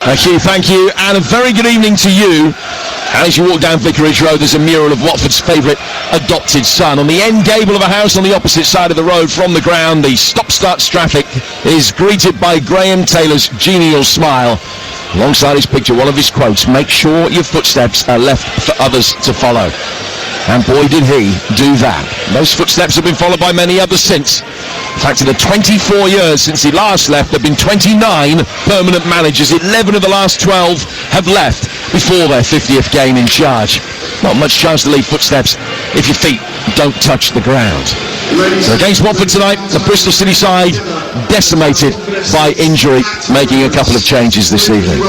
Thank you, and a very good evening to you. As you walk down Vicarage Road, there's a mural of Watford's favourite adopted son. On the end gable of a house on the opposite side of the road from the ground, the stop-start traffic is greeted by Graham Taylor's genial smile. Alongside his picture, one of his quotes, "Make sure your footsteps are left for others to follow." And boy, did he do that. Those footsteps have been followed by many others since. In fact, in the 24 years since he last left, there have been 29 permanent managers. 11 of the last 12 have left before their 50th game in charge. Not much chance to leave footsteps if your feet don't touch the ground. So against Watford tonight, the Bristol City side decimated by injury, making a couple of changes this evening.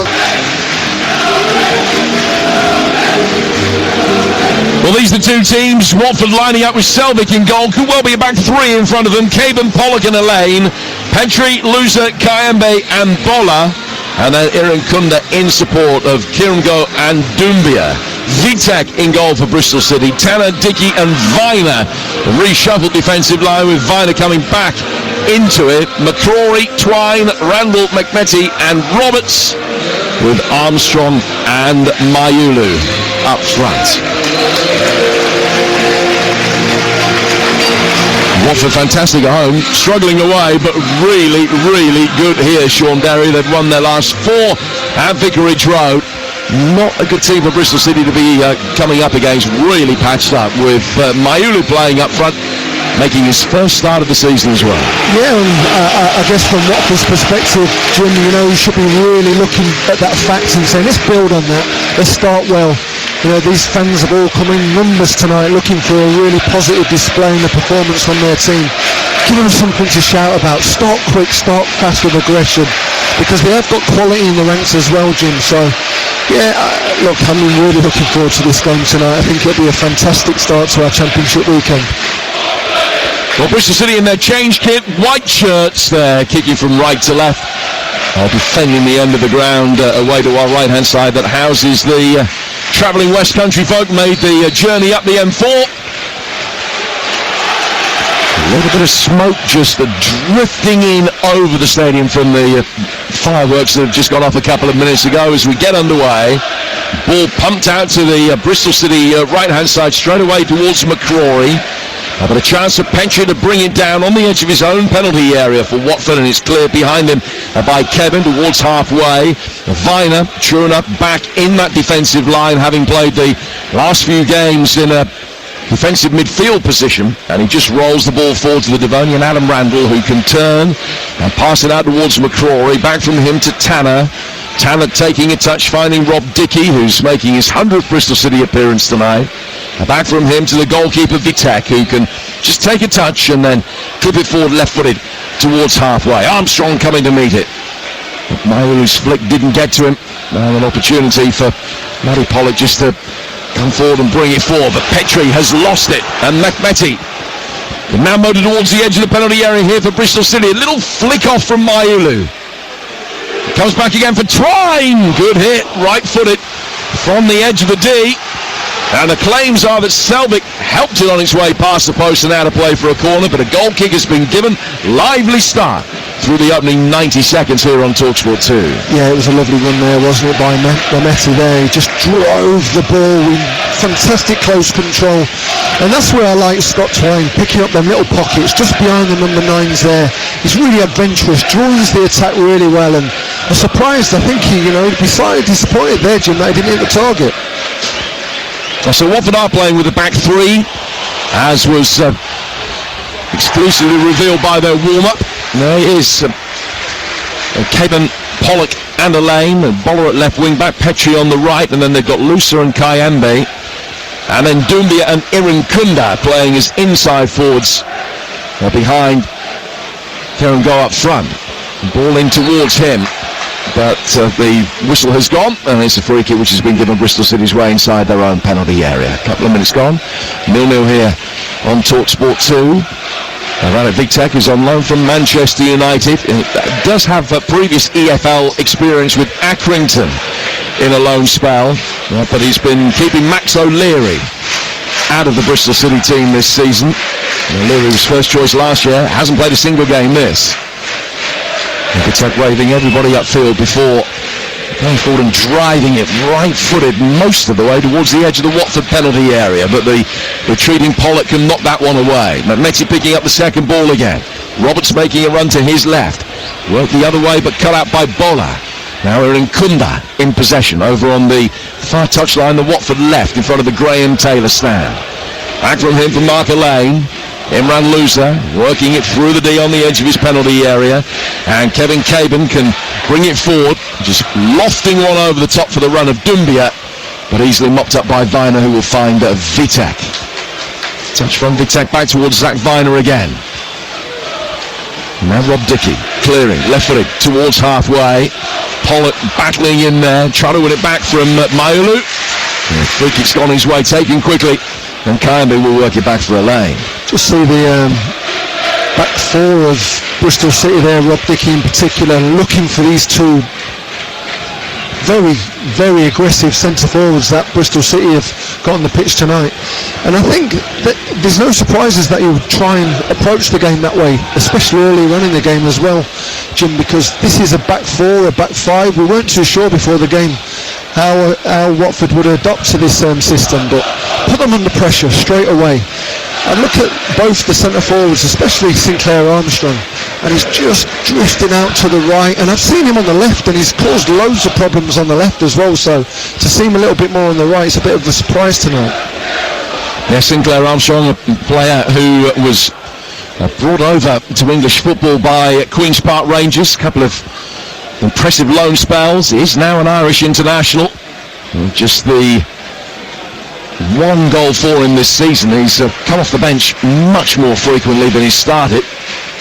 Well, these are the two teams. Watford lining up with Selvig in goal. Could well be a back three in front of them. Caban, Pollock and Elaine. Petrie, Loser, Kayembe and Bola. And then Irinkunda in support of Kiramgo and Doumbia. Vitek in goal for Bristol City. Tanner, Dickey and Viner. The reshuffled defensive line with Viner coming back into it. McCrory, Twine, Randall, McMetty and Roberts, with Armstrong and Mayulu up front. Watford fantastic at home, struggling away, but really, really good here, Sean Derry. They've won their last four at Vicarage Road. Not a good team for Bristol City to be coming up against, really patched up, with Mayulu playing up front, making his first start of the season as well. Yeah, I guess from Watford's perspective, Jim, you should be really looking at that fact and saying, let's build on that, let's start well. These fans have all come in numbers tonight looking for a really positive display in the performance from their team. Give them something to shout about. Start quick, start fast with aggression, because they have got quality in the ranks as well, Jim. So, yeah, look, I'm really looking forward to this game tonight. I think it'll be a fantastic start to our Championship weekend. Well, Bristol City in their change kit, white shirts there, kicking from right to left. Defending the end of the ground away to our right-hand side that houses the travelling West Country folk. Made the journey up the M4. A little bit of smoke just drifting in over the stadium from the fireworks that have just gone off a couple of minutes ago. As we get underway, ball pumped out to the Bristol City right-hand side straight away towards McCrory. But a chance for Petrie to bring it down on the edge of his own penalty area for Watford, and it's cleared behind him by Kevin towards halfway. Viner, true enough, back in that defensive line, having played the last few games in a defensive midfield position, and he just rolls the ball forward to the Devonian Adam Randall, who can turn and pass it out towards McCrory. Back from him to Tanner. Tanner taking a touch, finding Rob Dickey, who's making his 100th Bristol City appearance tonight. Back from him to the goalkeeper Vitek, who can just take a touch and then clip it forward left-footed towards halfway. Armstrong coming to meet it. Mayulu's flick didn't get to him. Now an opportunity for Matty Pollock just to come forward and bring it forward, but Petrie has lost it, and McMetty now motored towards the edge of the penalty area here for Bristol City. A little flick off from Mayulu. Comes back again for Twine. Good hit, right-footed from the edge of the D. And the claims are that Selvig helped it on its way past the post and out of play for a corner, but a goal kick has been given. Lively start through the opening 90 seconds here on TalkSport 2. Yeah, it was a lovely run there, wasn't it, by Metty there. He just drove the ball with fantastic close control. And that's where I like Scott Twine, picking up them little pockets just behind the number 9s there. He's really adventurous, joins the attack really well, and I'm surprised, I think he'd be slightly disappointed there, Jim, that he didn't hit the target. So Watford are playing with a back three, as was exclusively revealed by their warm-up. There is Caban, Pollock and Elaine, and Boller at left wing-back, Petrie on the right, and then they've got Lucer and Kayembe, and then Doumbia and Irinkunda playing as inside forwards behind Karen Go up front. Ball in towards him. But the whistle has gone, and it's a free kick which has been given Bristol City's way inside their own penalty area. A couple of minutes gone. 0-0 here on TalkSport 2. Rana Vitek is on loan from Manchester United. He does have previous EFL experience with Accrington in a loan spell, but he's been keeping Max O'Leary out of the Bristol City team this season. O'Leary was first choice last year, hasn't played a single game this. Vitek waving everybody upfield before Going forward and driving it right-footed most of the way towards the edge of the Watford penalty area, but the retreating Pollock can knock that one away. McMetty picking up the second ball again. Roberts making a run to his left. Worked the other way, but cut out by Bola. Now we're in Kunda in possession over on the far touchline, the Watford left in front of the Graham Taylor stand. Back from him for Mark Lane. Imran Louza working it through the D on the edge of his penalty area, and Kevin Caban can bring it forward, just lofting one over the top for the run of Doumbia, but easily mopped up by Viner, who will find Vitek. Touch from Vitek back towards Zach Viner again. Now Rob Dickey clearing, left-footed towards halfway. Pollock battling in there, trying to win it back from Mayulu. The free kick's gone his way, taken quickly, and Kayambi will work it back for Elaine. Just see the back four of Bristol City there, Rob Dickey in particular, looking for these two very, very aggressive centre forwards that Bristol City have got on the pitch tonight. And I think that there's no surprises that you would try and approach the game that way, especially early on in the game as well, Jim, because this is a back four, a back five. We weren't too sure before the game how Watford would adopt to this system, but put them under pressure straight away. And look at both the centre forwards, especially Sinclair Armstrong, and he's just drifting out to the right, and I've seen him on the left and he's caused loads of problems on the left as well, so to see him a little bit more on the right, it's a bit of a surprise tonight. Yeah, Sinclair Armstrong, a player who was brought over to English football by Queen's Park Rangers, a couple of impressive loan spells. He is now an Irish international, just the one goal for him this season. He's come off the bench much more frequently than he's started.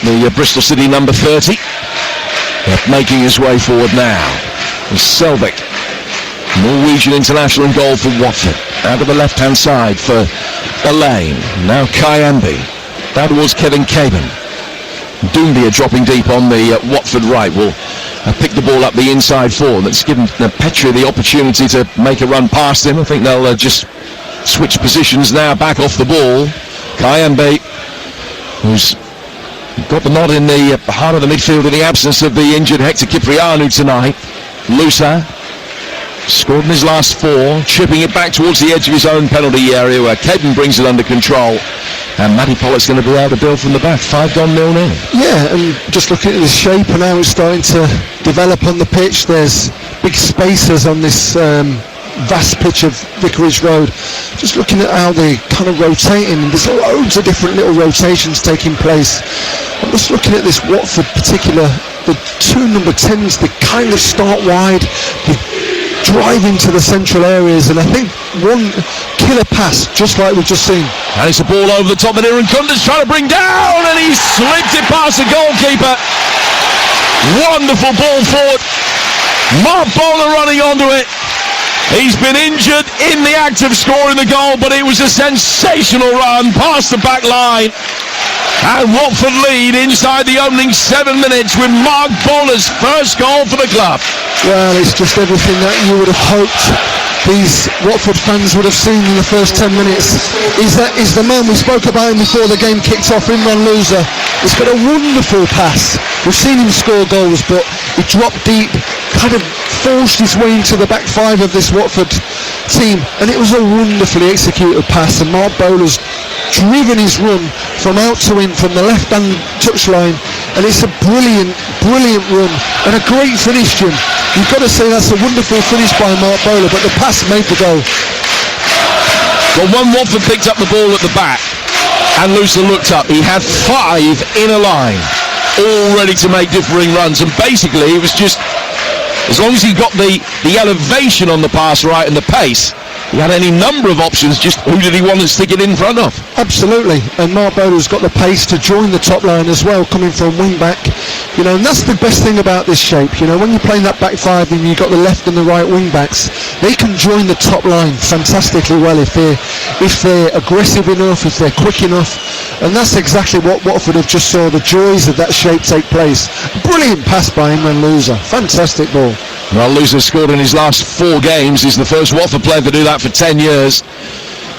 The Bristol City number 30 making his way forward now. Selvik, Norwegian international in goal for Watford, out of the left hand side for Elaine. Now Kayambi down towards Kevin Caban. Doumbia dropping deep on the Watford right will pick the ball up the inside four. That's given Petrie the opportunity to make a run past him. I think they'll just switch positions now, back off the ball. Kayambi, who's got the nod in the heart of the midfield in the absence of the injured Hector Cipriano tonight. Louza scored in his last four, chipping it back towards the edge of his own penalty area where Caden brings it under control. And Matty Pollock's going to be able to build from the back. 5 gone, 0-0. Yeah, and just looking at the shape and how it's starting to develop on the pitch, there's big spaces on this vast pitch of Vicarage Road. Just looking at how they're kind of rotating, there's loads of different little rotations taking place. I'm just looking at this Watford particular, the two number 10s, they kind of start wide, they drive into the central areas, and I think one killer pass, just like we've just seen. And it's a ball over the top that Aaron Kunda's trying to bring down, and he slipped it past the goalkeeper. Wonderful ball forward. Mark Bowler running onto it. He's been injured in the act of scoring the goal, but it was a sensational run past the back line. And Watford lead inside the opening 7 minutes with Mark Bowler's first goal for the club. Well, it's just everything that you would have hoped these Watford fans would have seen in the first 10 minutes. Is the man we spoke about him before the game kicked off, Imran Louza. He's got a wonderful pass. We've seen him score goals, but he dropped deep, kind of forced his way into the back five of this Watford team, and it was a wonderfully executed pass, and Mark Bowler's driven his run from out to in from the left hand touchline, and it's a brilliant run and a great finish, Jim. You've got to say that's a wonderful finish by Mark Bowler, but the pass made the goal. Well, when Watford picked up the ball at the back and Louza looked up, he had 5 in a line, all ready to make differing runs, and basically it was just, as long as he got the elevation on the pass right and the pace, he had any number of options. Just who did he want to stick it in front of? Absolutely, and Mark Bowler's got the pace to join the top line as well, coming from wing back. You know, and that's the best thing about this shape. You know, when you're playing that back five and you've got the left and the right wing backs, they can join the top line fantastically well if they're aggressive enough, if they're quick enough, and that's exactly what Watford have just saw the joys of that shape take place. Brilliant pass by Imran Louza, fantastic ball. Well, Louza scored in his last 4 games. He's the first Watford player to do that for 10 years.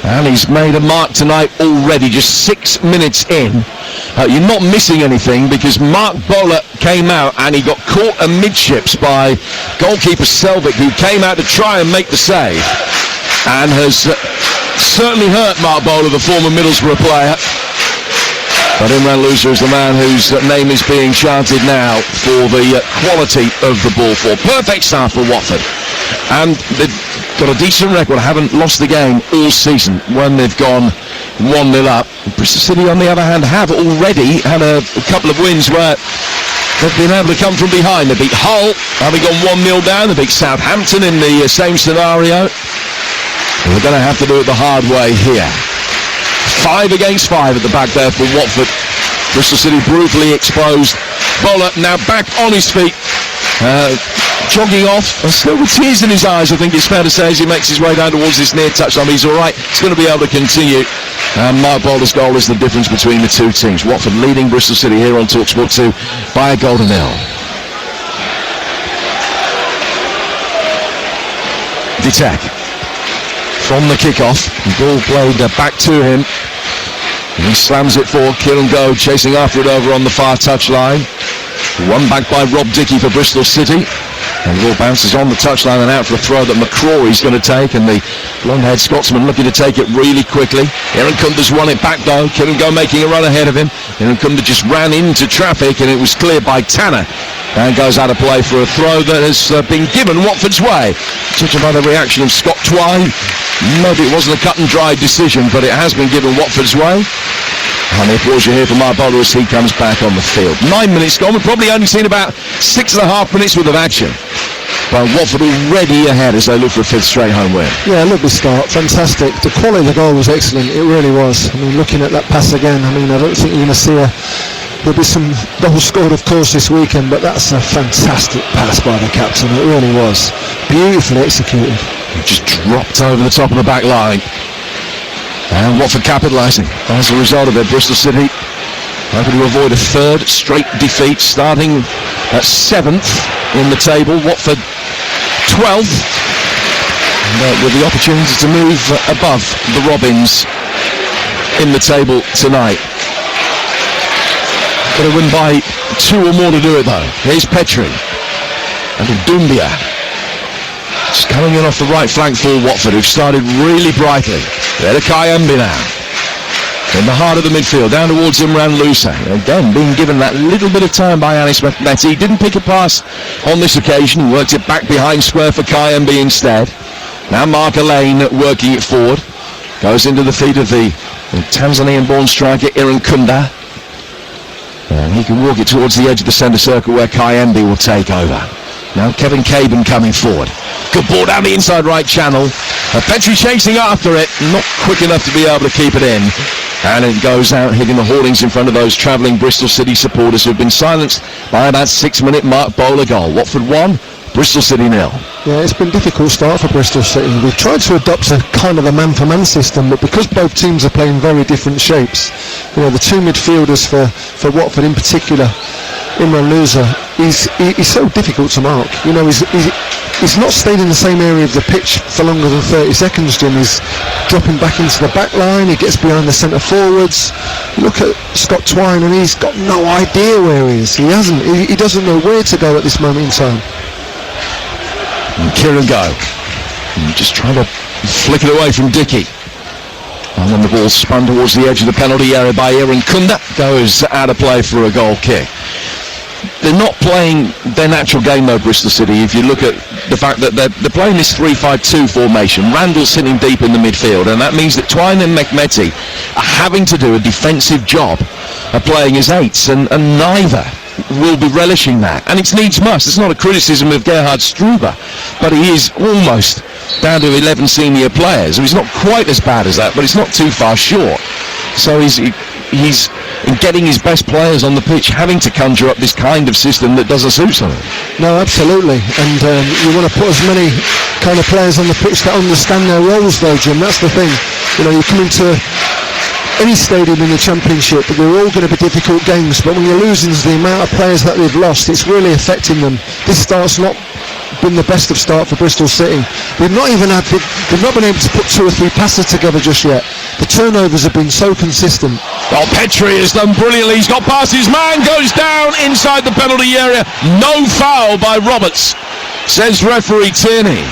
And he's made a mark tonight already, just 6 minutes in. You're not missing anything because Mark Bowler came out and he got caught amidships by goalkeeper Selvik, who came out to try and make the save. And has certainly hurt Mark Bowler, the former Middlesbrough player. But Imran Louza is the man whose name is being chanted now for the quality of the ball for. Perfect start for Watford. And they've got a decent record, haven't lost the game all season when they've gone 1-0 up. Bristol City, on the other hand, have already had a couple of wins where they've been able to come from behind. They beat Hull, having gone 1-0 down. They beat Southampton in the same scenario. They're going to have to do it the hard way here. 5 against 5 at the back there for Watford. Bristol City brutally exposed. Bowler now back on his feet, jogging off, and still with tears in his eyes, I think it's fair to say, as he makes his way down towards this near touchline. He's all right. He's going to be able to continue. And Mark Bowler's goal is the difference between the two teams. Watford leading Bristol City here on TalkSport 2 by a goal to 0. Vitek from the kickoff. Ball played back to him. And he slams it forward. Kieran Goad chasing after it over on the far touchline. One back by Rob Dickey for Bristol City. And the ball bounces on the touchline and out for a throw that McCrory's going to take. And the blonde-haired Scotsman looking to take it really quickly. Aaron Kunda's won it back though. Kieran Goad making a run ahead of him. Aaron Kunda just ran into traffic and it was cleared by Tanner. And goes out of play for a throw that has been given Watford's way. Judging by the reaction of Scott Twine, maybe it wasn't a cut and dry decision, but it has been given Watford's way. And the applause you hear from Mark Bowler as he comes back on the field. 9 minutes gone. We've probably only seen about 6.5 minutes worth of action. But Watford already ahead as they look for a 5th straight home win. Yeah, lovely start, fantastic. The quality of the goal was excellent, it really was. I mean, looking at that pass again, I mean, I don't think you're going to see there'll be some goals scored, of course, this weekend, but that's a fantastic pass by the captain, it really was. Beautifully executed. It just dropped over the top of the back line. And Watford capitalising as a result of it. Bristol City hoping to avoid a 3rd straight defeat, starting at 7th in the table. Watford 12th, with the opportunity to move above the Robins in the table tonight. Got to win by 2 or more to do it though. Here's Petrie and Doumbia. Just coming in off the right flank for Watford, who've started really brightly. There to Kayembe now. In the heart of the midfield, down towards Imran Louza. Again, being given that little bit of time by Anis Mehmeti. Didn't pick a pass on this occasion. Worked it back behind square for Kayembe instead. Now Mark Elaine working it forward. Goes into the feet of the Tanzanian-born striker, Aaron Kunda. And he can walk it towards the edge of the centre circle where Kayembe will take over. Now Kevin Caban coming forward. Good ball down the inside right channel. Petrie chasing after it. Not quick enough to be able to keep it in. And it goes out hitting the hoardings in front of those travelling Bristol City supporters who've been silenced by about 6-minute Mark Bowler goal. Watford 1, Bristol City 0. Yeah, it's been a difficult start for Bristol City. We've tried to adopt a kind of a man-for-man system, but because both teams are playing very different shapes, you know, the 2 midfielders for Watford in particular, Imran Louza, he's so difficult to mark. You know, he's not stayed in the same area of the pitch for longer than 30 seconds, Jim. He's dropping back into the back line, he gets behind the centre forwards. Look at Scott Twine and he's got no idea where he is. He doesn't know where to go at this moment in time. And Kieran Goad just trying to flick it away from Dickey. And then the ball spun towards the edge of the penalty area by Aaron Kunda. Goes out of play for a goal kick. They're not playing their natural game though, Bristol City. If you look at the fact that they're playing this 3-5-2 formation, Randall's sitting deep in the midfield, and that means that Twine and Mehmeti are having to do a defensive job of playing as 8s, and neither will be relishing that. And it's needs must. It's not a criticism of Gerhard Struber, but he is almost down to 11 senior players. He's not quite as bad as that, but it's not too far short. So he's getting his best players on the pitch, having to conjure up this kind of system that doesn't suit something. No, absolutely. And you want to put as many kind of players on the pitch that understand their roles though, Jim. That's the thing. You know, you come into any stadium in the Championship, they're all going to be difficult games, but when you're losing the amount of players that they've lost, it's really affecting them. This start's not been the best of start for Bristol City. They've not been able to put 2 or 3 passes together just yet. The turnovers have been so consistent. Oh, Petrie has done brilliantly. He's got past his man, goes down inside the penalty area. No foul by Roberts, says referee Tierney.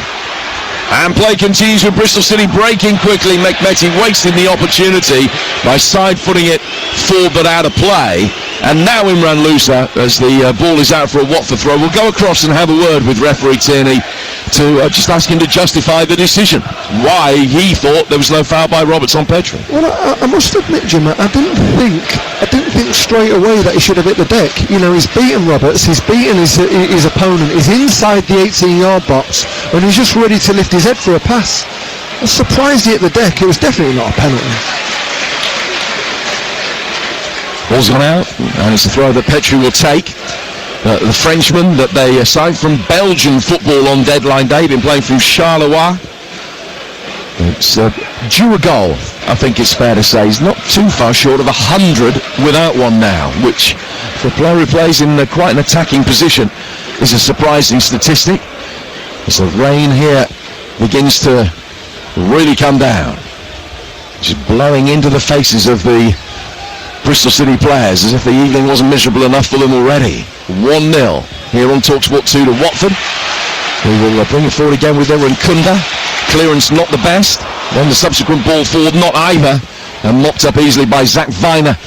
And play continues with Bristol City breaking quickly. McMetty wasting the opportunity by side-footing it forward but out of play. And now Imran Lousa, as the ball is out for a Watford throw, will go across and have a word with referee Tierney to just ask him to justify the decision. Why he thought there was no foul by Roberts on Petrie. Well, I must admit, Jim, I didn't think straight away that he should have hit the deck. You know, he's beaten Roberts, he's beaten his opponent, he's inside the 18-yard box, and he's just ready to lift his head for a pass. I was surprised he hit the deck. It was definitely not a penalty. Ball's gone out, and it's a throw that Petrie will take. The Frenchman that they signed from Belgian football on deadline day, been playing from Charleroi. It's due a goal, I think it's fair to say. He's not too far short of 100 without one now, which for a player who plays in quite an attacking position is a surprising statistic. As the rain here begins to really come down, just blowing into the faces of the Bristol City players as if the evening wasn't miserable enough for them already. 1-0 here on TalkSport 2 to Watford. We will bring it forward again with Aaron Kunda. Clearance not the best. Then the subsequent ball forward not either. And mopped up easily by Zach Viner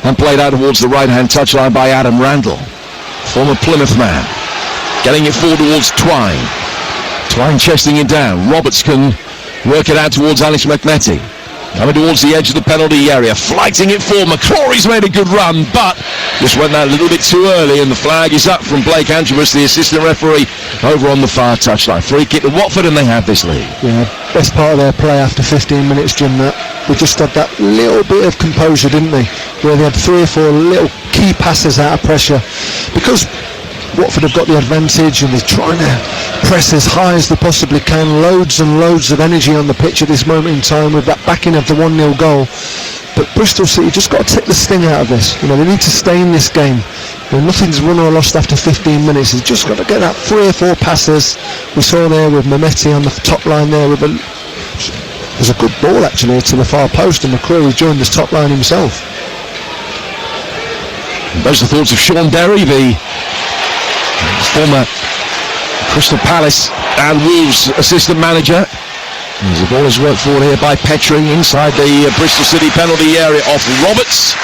and played out towards the right-hand touchline by Adam Randall. Former Plymouth man. Getting it forward towards Twine. Twine chesting it down. Roberts can work it out towards Alex McMetty. Coming towards the edge of the penalty area, flighting it forward. McCrory's made a good run, but just went that a little bit too early, and the flag is up from Blake Antrobus, the assistant referee, over on the far touchline. Free kick to Watford, and they have this lead. Yeah, best part of their play after 15 minutes, Jim. That they just had that little bit of composure, didn't they? Where they had 3 or 4 little key passes out of pressure, because Watford have got the advantage and they're trying to press as high as they possibly can. Loads and loads of energy on the pitch at this moment in time with that backing of the 1-0 goal. But Bristol City just got to take the sting out of this. You know, they need to stay in this game. You know, nothing's won or lost after 15 minutes. They've just got to get that 3 or 4 passes. We saw there with Mehmeti on the top line there with there's a good ball actually to the far post, and McCrory joined this top line himself. And those are the thoughts of Sean Derry, the former Crystal Palace and Wolves assistant manager. As the ball is worked forward here by Petrie inside the Bristol City penalty area off Roberts,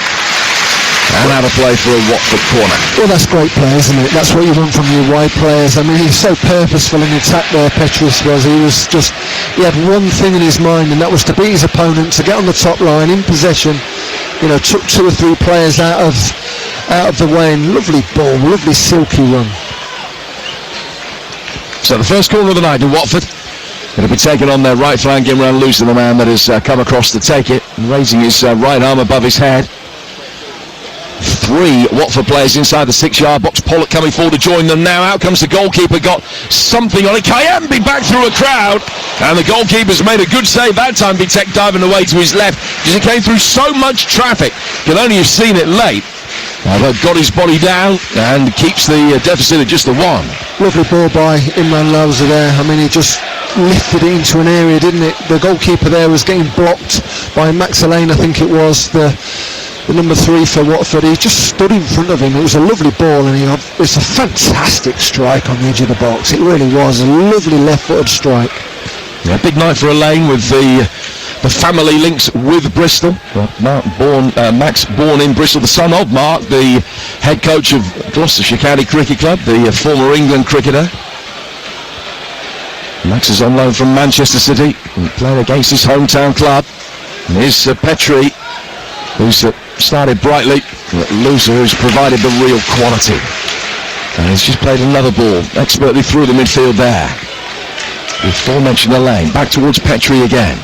and out of play for a Watford corner. Well, that's great play, isn't it? That's what you want from your wide players. I mean, he's so purposeful in the attack there, Petrie was. He had one thing in his mind, and that was to beat his opponent, to get on the top line in possession. You know, took 2 or 3 players out of the way, and lovely ball, lovely silky run. So the first corner of the night to Watford. It'll be taken on their right flank, Imran Lousa, the man that has come across to take it, raising his right arm above his head. 3 Watford players inside the 6-yard box. Pollock coming forward to join them now. Out comes the goalkeeper, got something on it. Kayambi back through a crowd, and the goalkeeper's made a good save that time. Bitek diving away to his left because it came through so much traffic. Could only have seen it late. But got his body down and keeps the deficit at just the 1. Lovely ball by Imran Lousa there. I mean, he just lifted it into an area, didn't it? The goalkeeper there was getting blocked by Max Elaine, I think it was, the number 3 for Watford. He just stood in front of him. It was a lovely ball, and it's a fantastic strike on the edge of the box. It really was a lovely left-footed strike. Yeah, big night for Elaine with the family links with Bristol. Max born in Bristol, the son of Mark, the head coach of Gloucestershire County Cricket Club, the former England cricketer. Max is on loan from Manchester City, playing against his hometown club. And here's Petrie, who's started brightly. Lousa, who's provided the real quality. And he's just played another ball, expertly through the midfield there. The aforementioned Elaine, back towards Petrie again.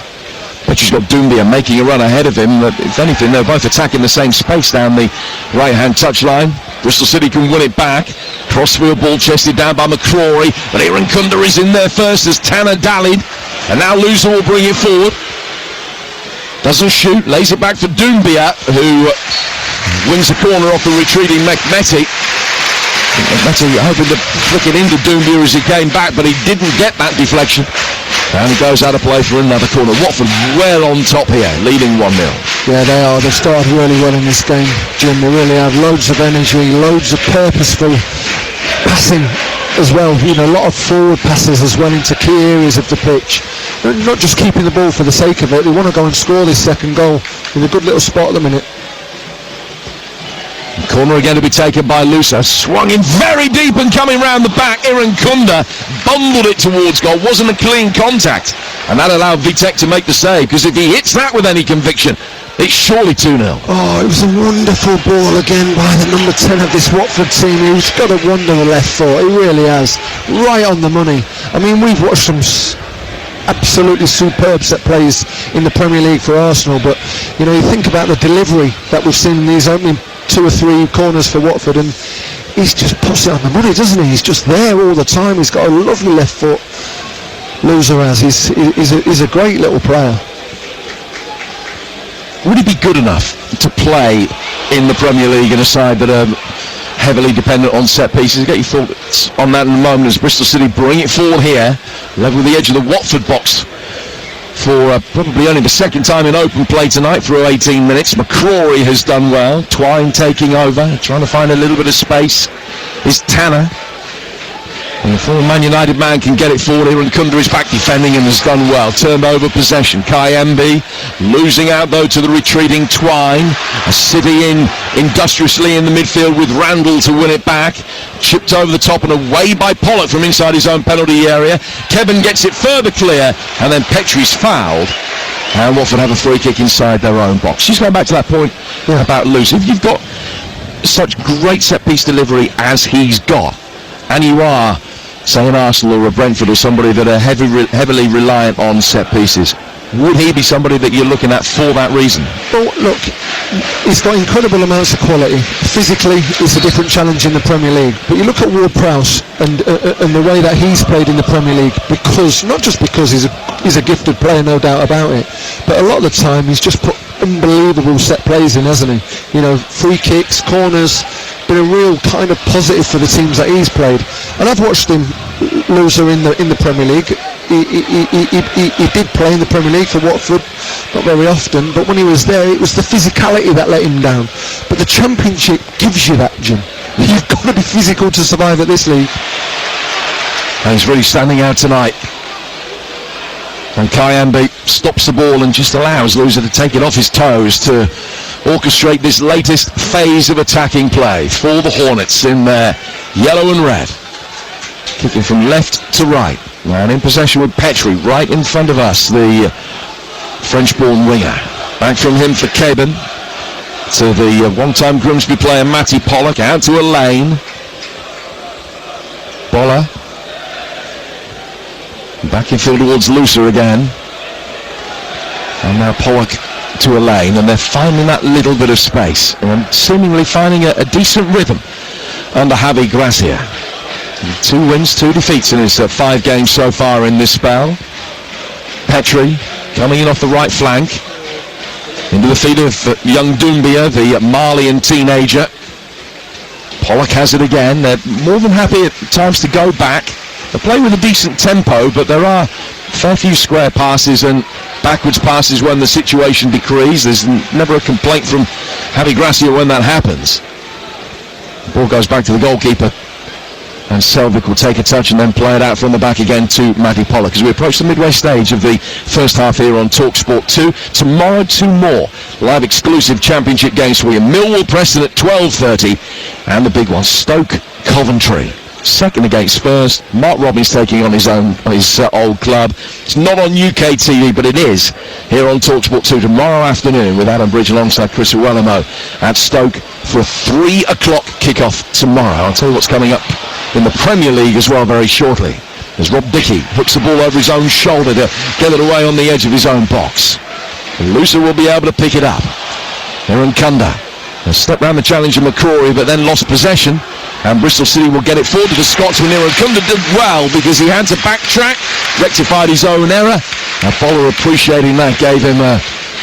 Petrie's got Doumbia making a run ahead of him. If anything, they're both attacking the same space down the right-hand touchline. Bristol City can win it back. Crossfield ball chested down by McCrory, but Aaron Kunda is in there first as Tanner dallied, and now Lousa will bring it forward. Doesn't shoot, lays it back for Doumbia, who wins the corner off the retreating McMetty. hoping to flick it into Doumbia as he came back, but he didn't get that deflection. And he goes out of play for another corner. Watford well on top here, leading 1-0. Yeah, they are. They've started really well in this game, Jim. They really have. Loads of energy, loads of purposeful passing as well. You know, a lot of forward passes as well into key areas of the pitch. They're not just keeping the ball for the sake of it. They want to go and score this second goal in a good little spot at the minute. Corner again to be taken by Lusa. Swung in very deep and coming round the back. Kunda bundled it towards goal. Wasn't a clean contact. And that allowed Vitek to make the save, because if he hits that with any conviction, it's surely 2-0. Oh, it was a wonderful ball again by the number 10 of this Watford team. He's got a wonder with left foot. He really has. Right on the money. I mean, we've watched some absolutely superb set plays in the Premier League for Arsenal, but you know, you think about the delivery that we've seen in these opening 2 or 3 corners for Watford, and he's just puts it on the money, doesn't he? He's just there all the time. He's got a lovely left foot. Loser has. He's a great little player. Would he be good enough to play in the Premier League in a side that are heavily dependent on set pieces? Get your thoughts on that in a moment as Bristol City bring it forward here, level with the edge of the Watford box for probably only the second time in open play tonight through 18 minutes. McCrory has done well. Twine taking over, trying to find a little bit of space. Is Tanner. And the former Man United man can get it forward here, and Kunda is back defending and has done well. Turned over possession. Kayembe losing out though to the retreating Twine. A City in industriously in the midfield with Randall to win it back. Chipped over the top and away by Pollock from inside his own penalty area. Kevin gets it further clear, and then Petrie's fouled. And Watford have a free kick inside their own box. Just going back to that point about Luce. If you've got such great set-piece delivery as he's got, and you are, say, an Arsenal or a Brentford or somebody that are heavily reliant on set pieces, would he be somebody that you're looking at for that reason? Well, look, he's got incredible amounts of quality. Physically, it's a different challenge in the Premier League. But you look at Ward-Prowse and the way that he's played in the Premier League, because not just because he's a gifted player, no doubt about it, but a lot of the time he's just put unbelievable set plays in, hasn't he? You know, free kicks, corners. Been a real kind of positive for the teams that he's played, and I've watched him loser in the Premier League. He did play in the Premier League for Watford, not very often, but when he was there, it was the physicality that let him down. But the Championship gives you that, Jim. You've got to be physical to survive at this league. And he's really standing out tonight. And Kayembe stops the ball and just allows Loser to take it off his toes to orchestrate this latest phase of attacking play for the Hornets in their yellow and red. Kicking from left to right. And in possession with Petrie right in front of us, the French-born winger. Back from him for Caban to the one-time Grimsby player Matty Pollock, out to Elaine. Boller. Back in field towards Lucer again. And now Pollock to Elaine, and they're finding that little bit of space and seemingly finding a decent rhythm under Javi Gracia. 2 wins, 2 defeats in his 5 games so far in this spell. Petrie coming in off the right flank into the feet of young Doumbia, the Malian teenager. Pollock has it again. They're more than happy at times to go back. They play with a decent tempo, but there are a fair few square passes and backwards passes when the situation decrees. There's never a complaint from Javi Gracia when that happens. The ball goes back to the goalkeeper, and Selvik will take a touch and then play it out from the back again to Matty Pollock as we approach the midway stage of the first half here on TalkSport 2. Tomorrow, 2 more live exclusive Championship games for you. Millwall Preston at 12:30, and the big one, Stoke Coventry. Second against Spurs. Mark Robbins taking on his old club. It's not on UK TV, but it is here on TalkSport 2 tomorrow afternoon with Adam Bridge alongside Chris Uwelimo at Stoke for a 3 o'clock kickoff tomorrow. I'll tell you what's coming up in the Premier League as well very shortly, as Rob Dickey hooks the ball over his own shoulder to get it away on the edge of his own box. And Lucer will be able to pick it up. Aaron Kunda has stepped round the challenge of McCrory, but then lost possession. And Bristol City will get it forward to the Scotsman. Aaron Kunda did well because he had to backtrack, rectified his own error. And Fowler, appreciating that, gave him a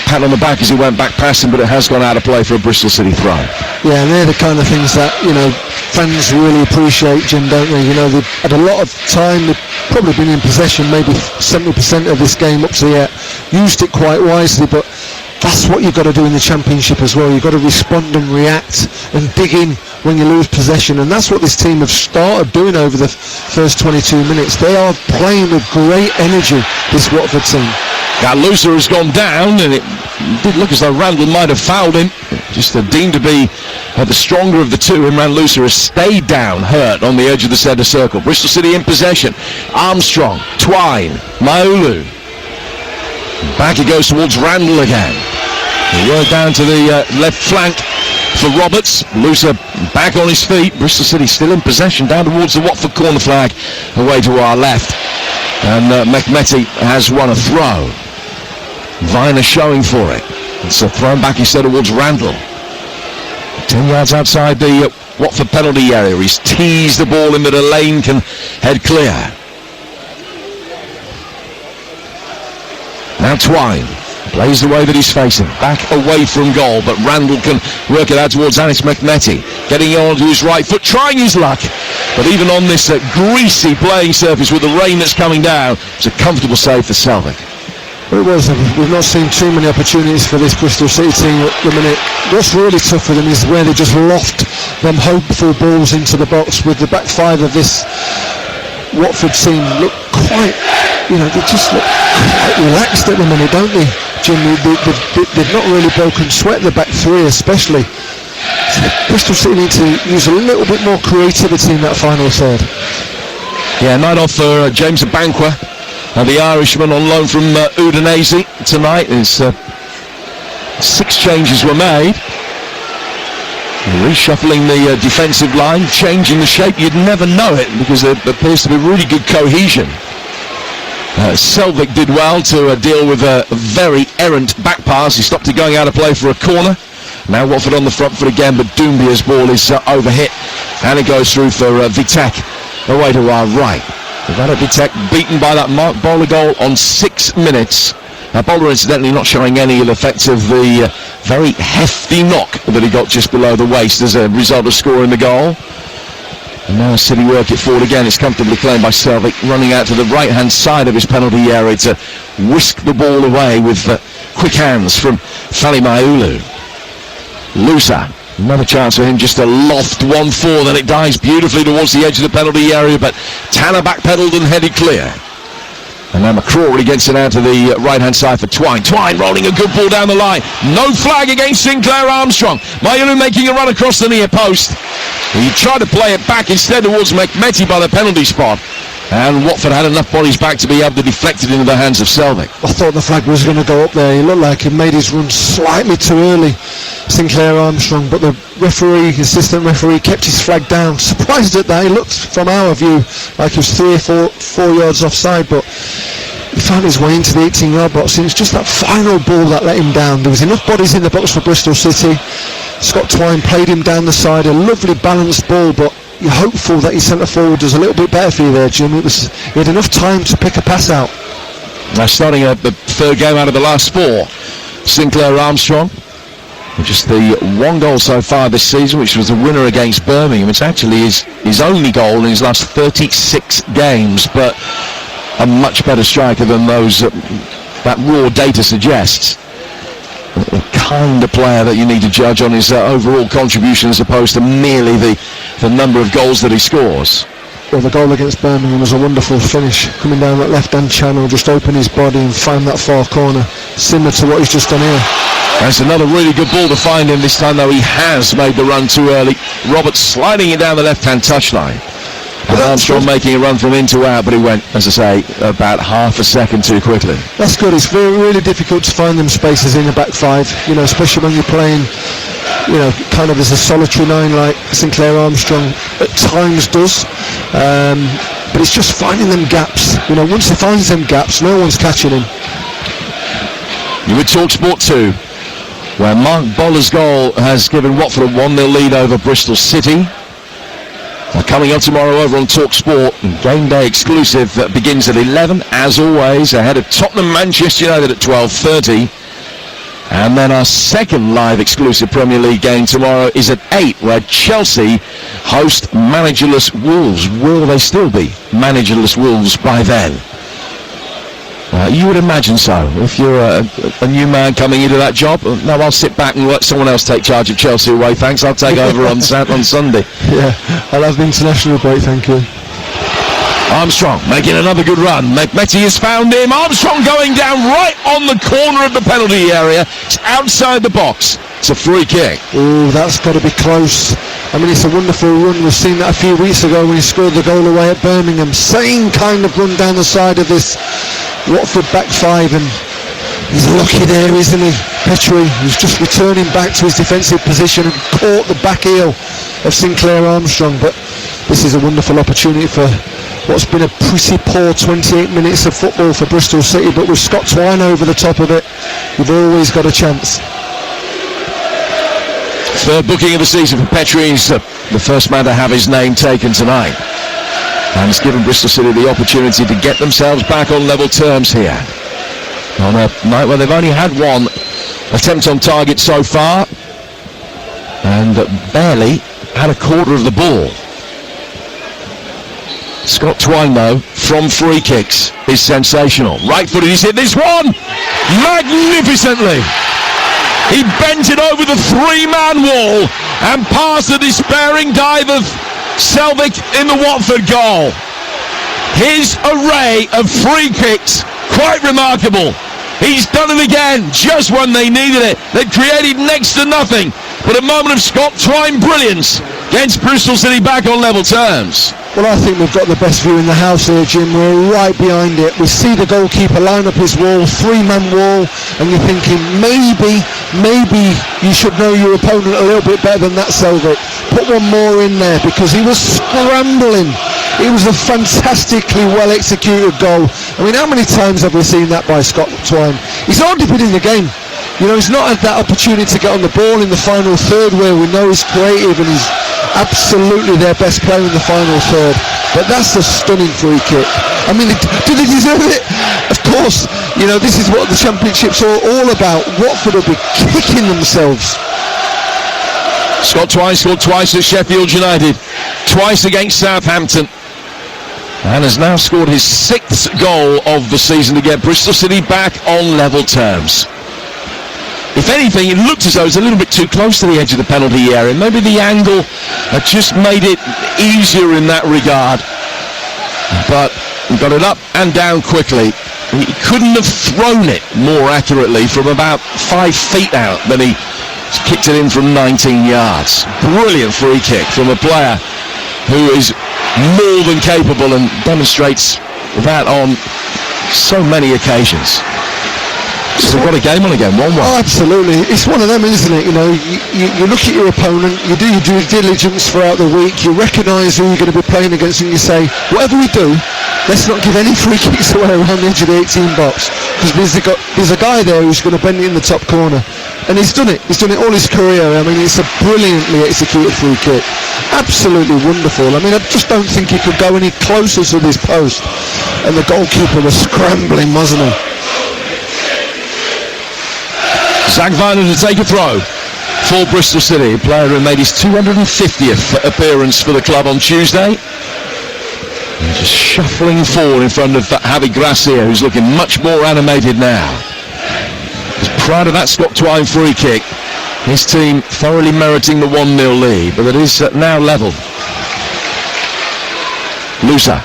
pat on the back as he went back past him, but it has gone out of play for a Bristol City throw. Yeah, and they're the kind of things that, you know, fans really appreciate, Jim, don't they? You know, they've had a lot of time, they've probably been in possession maybe 70% of this game up to yet, used it quite wisely, but that's what you've got to do in the Championship as well. You've got to respond and react and dig in when you lose possession, and that's what this team have started doing over the first 22 minutes. They are playing with great energy, this Watford team. Now Lucer has gone down, and it did look as though Randall might have fouled him. Just deemed to be the stronger of the two. Imran Lucer has stayed down, hurt on the edge of the centre circle. Bristol City in possession. Armstrong, Twine, Maulu. Back he goes towards Randall again. He worked down to the left flank for Roberts. Lucer back on his feet. Bristol City still in possession, down towards the Watford corner flag, away to our left. And Mehmeti has won a throw. Viner showing for it. It's a thrown back instead towards Randall. 10 yards outside the Watford penalty area. He's teased the ball in, but a lane can head clear. Now Twine plays the way that he's facing, back away from goal, but Randall can work it out towards Anis Mehmeti, getting on to his right foot, trying his luck, but even on this greasy playing surface with the rain that's coming down, it's a comfortable save for Selvig. Well, it was. We've not seen too many opportunities for this Bristol City team at the minute. What's really tough for them is where they just loft them hopeful balls into the box. With the back five of this Watford team look quite, they just look quite relaxed at the minute, don't they, Jim? They've not really broken sweat, the back three especially. So Bristol City need to use a little bit more creativity in that final third. Yeah, night off for James Abankwa, the Irishman on loan from Udinese tonight. Is 6 changes were made. Reshuffling the defensive line, changing the shape. You'd never know it because there appears to be really good cohesion. Selvig did well to deal with a very errant back pass. He stopped it going out of play for a corner. Now Watford on the front foot again, but Doombia's ball is overhit, and it goes through for Vitek away to our right. Ivana Vitek beaten by that Mark Bowler goal on 6 minutes. Bowler incidentally not showing any ill effects of the very hefty knock that he got just below the waist as a result of scoring the goal. And now City work it forward again. It's comfortably claimed by Selvig, running out to the right-hand side of his penalty area to whisk the ball away with quick hands from Fali Maulu. Lucer, another chance for him just to loft 1-4, then it dives beautifully towards the edge of the penalty area, but Tanner backpedaled and headed clear. And now McCrory gets it out to the right-hand side for Twine. Twine rolling a good ball down the line. No flag against Sinclair Armstrong. Maulu making a run across the near post. He tried to play it back instead towards Mehmeti by the penalty spot. And Watford had enough bodies back to be able to deflect it into the hands of Selvig. I thought the flag was going to go up there. He looked like he made his run slightly too early, Sinclair Armstrong, but the assistant referee kept his flag down. Surprised at that. He looked from our view like he was 3 or 4 yards offside, but he found his way into the 18-yard box. It was just that final ball that let him down. There was enough bodies in the box for Bristol City. Scott Twine played him down the side, a lovely balanced ball, but you're hopeful that his centre forward does a little bit better for you there, Jim. He had enough time to pick a pass out. Now starting the third game out of the last 4, Sinclair Armstrong, with just the 1 goal so far this season, which was the winner against Birmingham. It's actually his only goal in his last 36 games, but a much better striker than those that raw data suggests. The kind of player that you need to judge on his overall contribution as opposed to merely the number of goals that he scores. Well, the goal against Birmingham was a wonderful finish, coming down that left-hand channel, just open his body and find that far corner, similar to what he's just done here. That's another really good ball to find him this time, though he has made the run too early. Roberts sliding it down the left-hand touchline. And Armstrong making a run from in to out, but he went, as I say, about half a second too quickly. That's good. It's really difficult to find them spaces in the back five, especially when you're playing, kind of as a solitary 9 like Sinclair Armstrong at times does. But it's just finding them gaps. Once he finds them gaps, no one's catching him. You would talk Sport 2, where Mark Bowler's goal has given Watford a 1-0 lead over Bristol City. Coming up tomorrow over on Talk Sport, game day exclusive that begins at 11, as always, ahead of Tottenham Manchester United at 12:30. And then our second live exclusive Premier League game tomorrow is at 8, where Chelsea host managerless Wolves. Will they still be managerless Wolves by then? You would imagine so. If you're a new man coming into that job, no, I'll sit back and let someone else take charge of Chelsea away, thanks. I'll take over on Sunday. Yeah, I'll have the international break, thank you. Armstrong making another good run. Mehmeti has found him. Armstrong going down right on the corner of the penalty area. It's outside the box. It's a free kick. Oh, that's got to be close. I mean, it's a wonderful run. We've seen that a few weeks ago when he scored the goal away at Birmingham. Same kind of run down the side of this Watford back five, and he's lucky there, isn't he? Petrie, who's just returning back to his defensive position and caught the back heel of Sinclair Armstrong. But this is a wonderful opportunity for what's been a pretty poor 28 minutes of football for Bristol City, but with Scott Twine over the top of it, you've always got a chance. Third booking of the season for Petrie. He's the first man to have his name taken tonight, and it's given Bristol City the opportunity to get themselves back on level terms here on a night where they've only had one attempt on target so far and barely had a quarter of the ball. Scott Twine, though, from free kicks is sensational. Right-footed, he's hit this one magnificently. He bent it over the three-man wall and past the despairing dive of Selvik in the Watford goal. His array of free kicks, quite remarkable. He's done it again, just when they needed it. They've created next to nothing, but a moment of Scott Twine brilliance against Bristol City back on level terms. Well, I think we've got the best view in the house here, Jim. We're right behind it. We see the goalkeeper line up his wall, three-man wall, and you're thinking, maybe you should know your opponent a little bit better than that, Selvik. Put one more in there, because he was scrambling. It was a fantastically well-executed goal. I mean, how many times have we seen that by Scott Twine? He's hardly been in the game. You know, he's not had that opportunity to get on the ball in the final third, where we know he's creative and he's absolutely their best player in the final third. But that's a stunning free kick. I mean, do they deserve it? Of course. You know, this is what the Championship's all about. Watford will be kicking themselves. Scott Twine scored twice at Sheffield United, twice against Southampton, and has now scored his sixth goal of the season to get Bristol City back on level terms. If anything, it looked as though it was a little bit too close to the edge of the penalty area. Maybe the angle had just made it easier in that regard. But he got it up and down quickly. He couldn't have thrown it more accurately from about 5 feet out than he kicked it in from 19 yards. Brilliant free kick from a player who is more than capable and demonstrates that on so many occasions. So they've got a game on again, 1-1. Oh, absolutely. It's one of them, isn't it? You know, you look at your opponent, you do your due diligence throughout the week, you recognise who you're going to be playing against, and you say, whatever we do, let's not give any free kicks away around the edge of the 18 box, because there's a guy there who's going to bend it in the top corner. And he's done it. He's done it all his career. I mean, it's a brilliantly executed free kick. Absolutely wonderful. I mean, I just don't think he could go any closer to this post. And the goalkeeper was scrambling, wasn't he? Zach Viner to take a throw for Bristol City, a player who made his 250th appearance for the club on Tuesday. And just shuffling forward in front of Javi Gracia, who's looking much more animated now. Prior to that Scott Twine free kick, his team thoroughly meriting the 1-0 lead, but it is now level. Lusa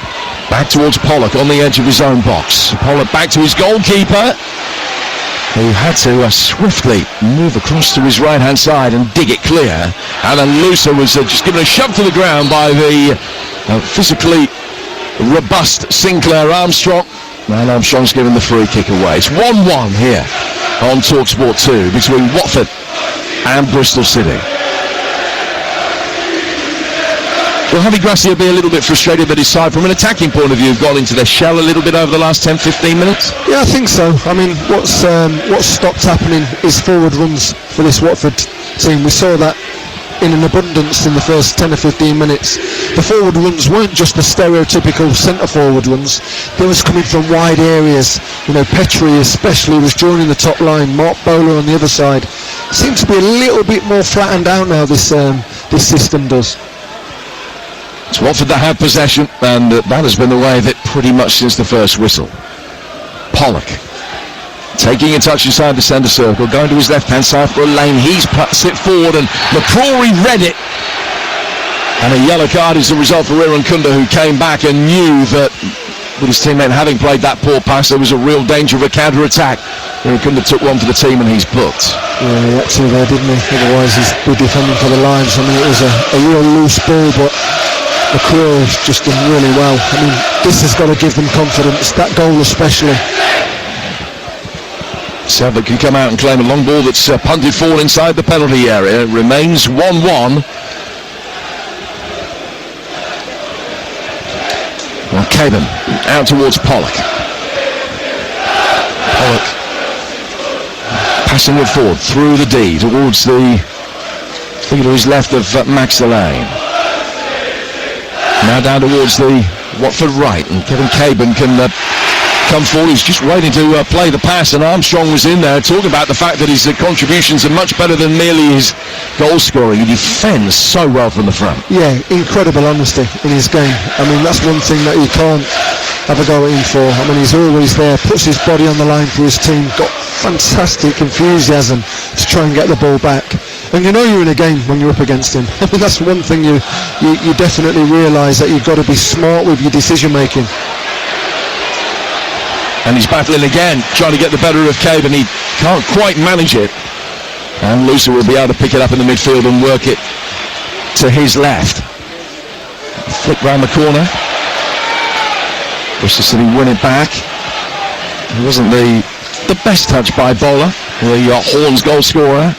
back towards Pollock on the edge of his own box. Pollock back to his goalkeeper, who had to swiftly move across to his right-hand side and dig it clear. And then Lusa was just given a shove to the ground by the physically robust Sinclair Armstrong. And Armstrong's given the free kick away. It's 1-1 here on TalkSport 2 between Watford and Bristol City. Will Javi Gracia be a little bit frustrated that his side, from an attacking point of view, have gone into their shell a little bit over the last 10-15 minutes? Yeah, I think so. I mean, what's stopped happening is forward runs for this Watford team. We saw that in an abundance in the first 10 or 15 minutes. The forward runs weren't just the stereotypical centre forward runs. They was coming from wide areas. Petrie especially was joining the top line. Mark Bowler on the other side. Seems to be a little bit more flattened out now, this system does. It's Watford that have possession, and that has been the way of it pretty much since the first whistle. Pollock taking a touch inside the centre circle, going to his left-hand side for a lane. He's puts it forward, and McCrory read it. And a yellow card is the result for Iran Kunda, who came back and knew that with his teammate having played that poor pass, there was a real danger of a counter-attack. Iran Kunda took one for the team, and he's booked. Yeah, he had to there, didn't he? Otherwise, he's be defending for the Lions. I mean, it was a real loose ball, but McCrory's just done really well. I mean, this has got to give them confidence, that goal especially. Sadler can come out and claim a long ball that's punted forward inside the penalty area. It remains 1-1. Well, Caban out towards Pollock. Pollock passing it forward through the D towards the figure to his left of Max Delane. Now down towards the Watford right, and Kevin Caban can come forward. He's just waiting to play the pass, and Armstrong was in there talking about the fact that his contributions are much better than merely his goal scoring. He defends so well from the front. Yeah, incredible honesty in his game. I mean, that's one thing that you can't have a go at him for. I mean, he's always there, puts his body on the line for his team, got fantastic enthusiasm to try and get the ball back. And you're in a game when you're up against him. I mean, that's one thing you definitely realise, that you've got to be smart with your decision making. And he's battling again, trying to get the better of Caban. He can't quite manage it. And Lucer will be able to pick it up in the midfield and work it to his left. Flick round the corner. Bristol City win it back. It wasn't the best touch by Bowler, the Horns goal scorer.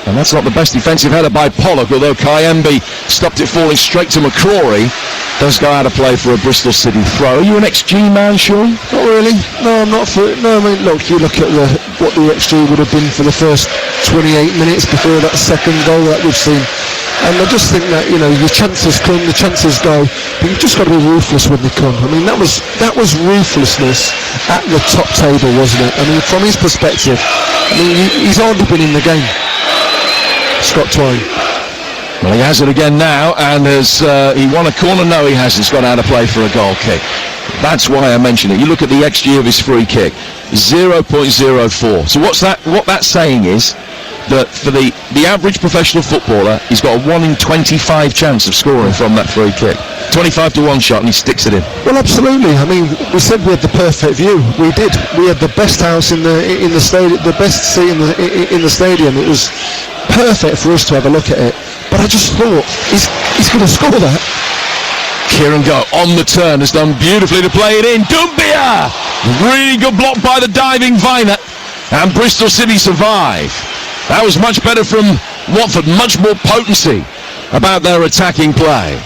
And that's not the best defensive header by Pollock, although Kayembe stopped it falling straight to McCrory. Does go out of play for a Bristol City throw. Are you an XG man, Sean? Not really. No, I'm not. I mean, look, you look at what the XG would have been for the first 28 minutes before that second goal that we've seen. And I just think that, your chances come, the chances go, but you've just got to be ruthless when they come. I mean, that was ruthlessness at the top table, wasn't it? I mean, from his perspective, he's hardly been in the game, Scott Twine. Well, he has it again now, and has he won a corner? No, he hasn't. He's got out of play for a goal kick. That's why I mentioned it. You look at the XG of his free kick, 0.04. So what that's saying is that for the average professional footballer, he's got a 1 in 25 chance of scoring from that free kick. 25 to 1 shot, and he sticks it in. Well, absolutely. I mean, we said we had the perfect view. We did. We had the best house in the stadium, the best seat in the stadium. It was perfect for us to have a look at it. But I just thought he's going to score that. Kieran Go on the turn has done beautifully to play it in. Doumbia! Really good block by the diving Viner, and Bristol City survive. That was much better from Watford, much more potency about their attacking play.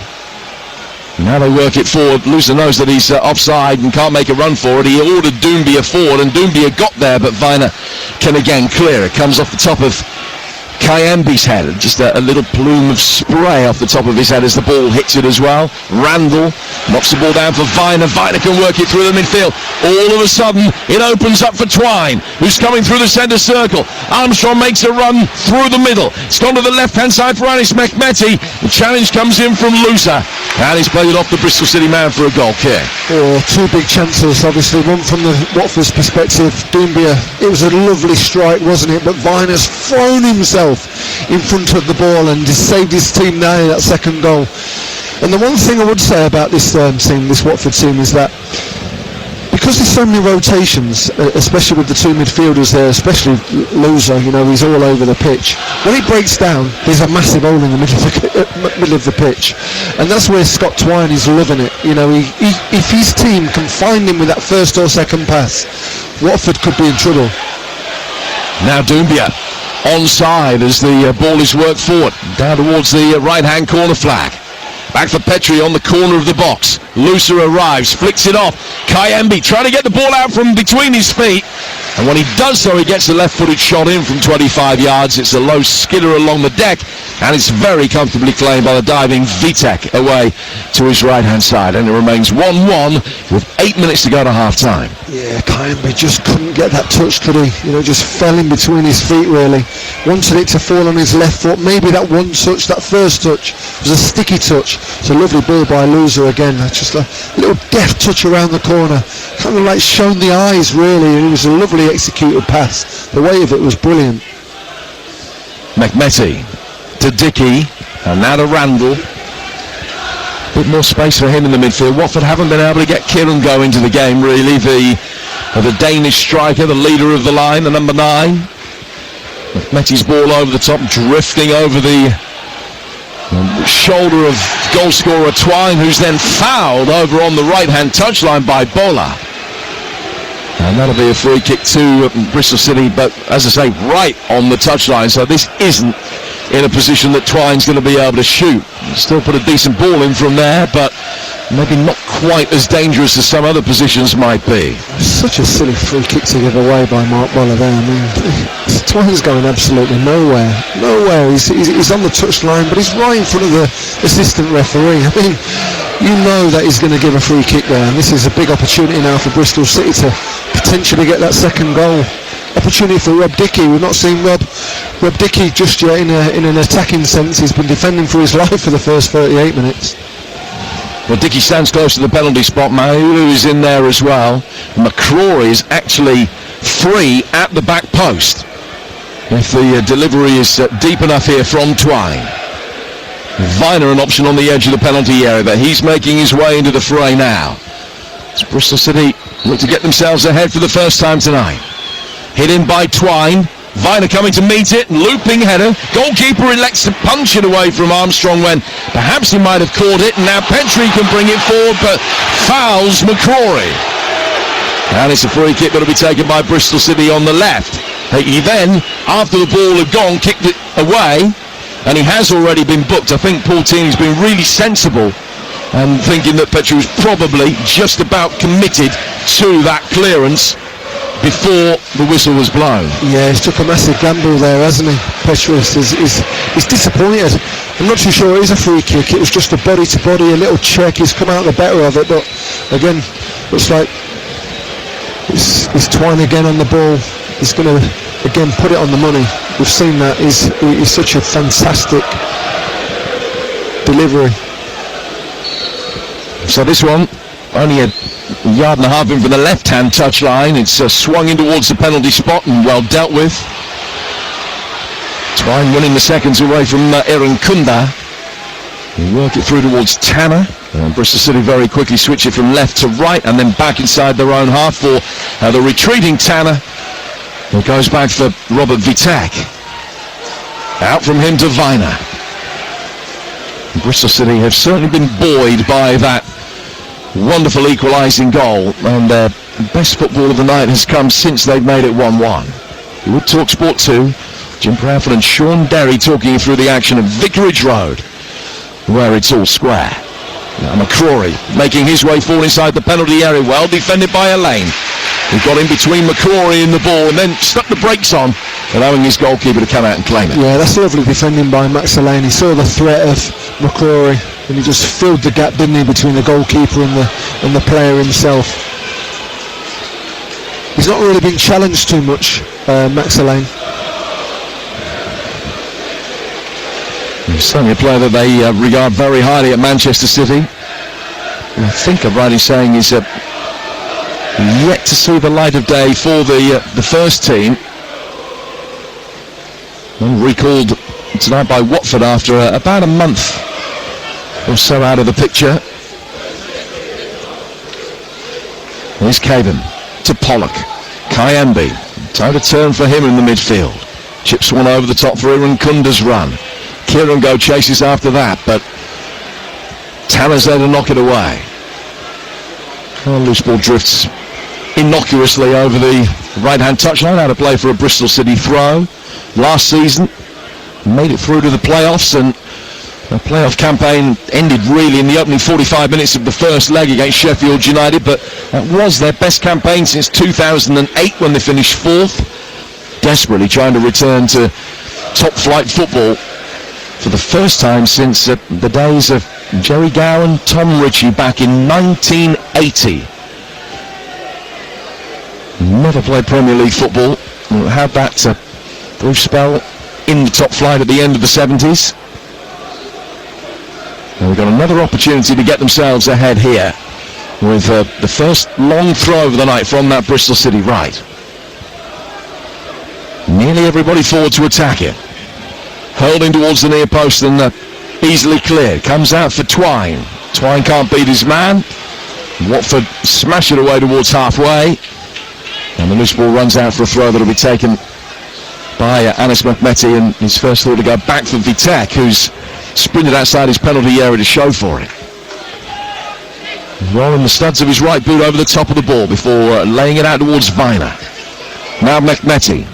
Now they work it forward. Lucer knows that he's offside and can't make a run for it. He ordered Doumbia forward, and Doumbia got there, but Viner can again clear. It comes off the top of Kayembe's head, just a little plume of spray off the top of his head as the ball hits it as well. Randall knocks the ball down for Viner. Viner can work it through the midfield. All of a sudden, it opens up for Twine, who's coming through the centre circle. Armstrong makes a run through the middle. It's gone to the left-hand side for Anis Mehmeti. The challenge comes in from Lucer, and he's played it off the Bristol City man for a goal kick. Oh, two big chances, obviously. One from the Watford's perspective, Doumbia. It was a lovely strike, wasn't it? But Viner's thrown himself in front of the ball and saved his team now in that second goal. And the one thing I would say about this team, this Watford team, is that because there's so many rotations, especially with the two midfielders there, especially Lucer, he's all over the pitch. When he breaks down, there's a massive hole in the middle of the pitch, and that's where Scott Twine is loving it. If his team can find him with that first or second pass, Watford could be in trouble. Now Doumbia onside as the ball is worked forward down towards the right-hand corner flag. Back for Petrie on the corner of the box. Lucer arrives, flicks it off. Kayembe trying to get the ball out from between his feet. And when he does so, he gets the left-footed shot in from 25 yards. It's a low skidder along the deck, and it's very comfortably claimed by the diving Vitek away to his right-hand side. And it remains 1-1 with 8 minutes to go to half-time. Yeah, Kayembe just couldn't get that touch, could he? You know, just fell in between his feet, really. Wanted it to fall on his left foot. Maybe that one touch, that first touch, was a sticky touch. It's a lovely ball by Loser again. Just a little deft touch around the corner. Kind of like shown the eyes, really. It was a lovely executed pass. The weight of it was brilliant. McMetty to Dickey, and now to Randall. Bit more space for him in the midfield. Watford haven't been able to get Kieran Go into the game, really. The Danish striker, the leader of the line, the number 9. McMetty's ball over the top, drifting over the shoulder of goal scorer Twine, who's then fouled over on the right-hand touchline by Bola. And that'll be a free kick to Bristol City, but as I say, right on the touchline. So this isn't in a position that Twine's going to be able to shoot. Still put a decent ball in from there, but maybe not quite as dangerous as some other positions might be. Such a silly free kick to give away by Mark Bola there. I mean, Twine's going absolutely nowhere. He's on the touchline, but he's right in front of the assistant referee. I mean, you know that he's going to give a free kick there, and this is a big opportunity now for Bristol City to potentially get that second goal. Opportunity for Rob Dickey. We've not seen Rob Dickey just yet in an attacking sense. He's been defending for his life for the first 38 minutes. Well, Dickey stands close to the penalty spot. Mahulu is in there as well. McCrory is actually free at the back post if the delivery is deep enough here from Twine. Viner an option on the edge of the penalty area, but he's making his way into the fray now. As Bristol City look to get themselves ahead for the first time tonight. Hit in by Twine. Viner coming to meet it, looping header. Goalkeeper elects to punch it away from Armstrong when perhaps he might have caught it. And now Petrie can bring it forward, but fouls McCrory. And it's a free kick that will be taken by Bristol City on the left. He then, after the ball had gone, kicked it away, and he has already been booked. I think Paul Tini's been really sensible and thinking that Petrie was probably just about committed to that clearance before the whistle was blown. Yeah, he's took a massive gamble there, hasn't he? Petrus is disappointed. I'm not too sure it is a free kick. It was just a body-to-body, a little check. He's come out the better of it, but again, looks like it's Twine again on the ball. He's going to, again, put it on the money. We've seen that. He's such a fantastic delivery. So this one, only a yard and a half in from the left-hand touchline. It's swung in towards the penalty spot and well dealt with. Twine winning the seconds away from Aaron Kunda. They work it through towards Tanner. And Bristol City very quickly switch it from left to right and then back inside their own half for the retreating Tanner. It goes back for Robert Vitek. Out from him to Viner. Bristol City have certainly been buoyed by that wonderful equalising goal, and their best football of the night has come since they've made it 1-1. You would talk Sport 2, Jim Bradford and Sean Derry talking you through the action at Vicarage Road, where it's all square. Now McCrory making his way forward inside the penalty area, well defended by Elaine. He got in between McCrory and the ball and then stuck the brakes on, allowing his goalkeeper to come out and claim it. Yeah, that's lovely defending by Max Elaine. He saw the threat of McCrory and he just filled the gap, didn't he, between the goalkeeper and the player himself. He's not really been challenged too much, Max Elaine. He's certainly a player that they regard very highly at Manchester City. And I think I'm right in saying he's yet to see the light of day for the first team. And recalled tonight by Watford after about a month or so out of the picture. Here's Caban to Pollock. Kayembe. Time to turn for him in the midfield. Chips one over the top for Aaron Kunda's run. Kieran Go chases after that, but Tanner's there to knock it away. Well, loose ball drifts innocuously over the right-hand touchline. Out of play for a Bristol City throw. Last season, made it through to the playoffs, and the playoff campaign ended really in the opening 45 minutes of the first leg against Sheffield United, but That was their best campaign since 2008 when they finished 4th. Desperately trying to return to top flight football for the first time since the days of Jerry Gow and Tom Ritchie back in 1980. Never played Premier League football. Had that brief spell in the top flight at the end of the 70s. And we've got another opportunity to get themselves ahead here with the first long throw of the night from that Bristol City right. Nearly everybody forward to attack it. Hurled in towards the near post and easily cleared. Comes out for Twine. Twine can't beat his man. Watford smash it away towards halfway. And the loose ball runs out for a throw that will be taken by Anis Mehmeti, and his first thought to go back for Vitek, who's sprinted outside his penalty area to show for it. Rolling the studs of his right boot over the top of the ball before laying it out towards Viner. Now Mehmeti.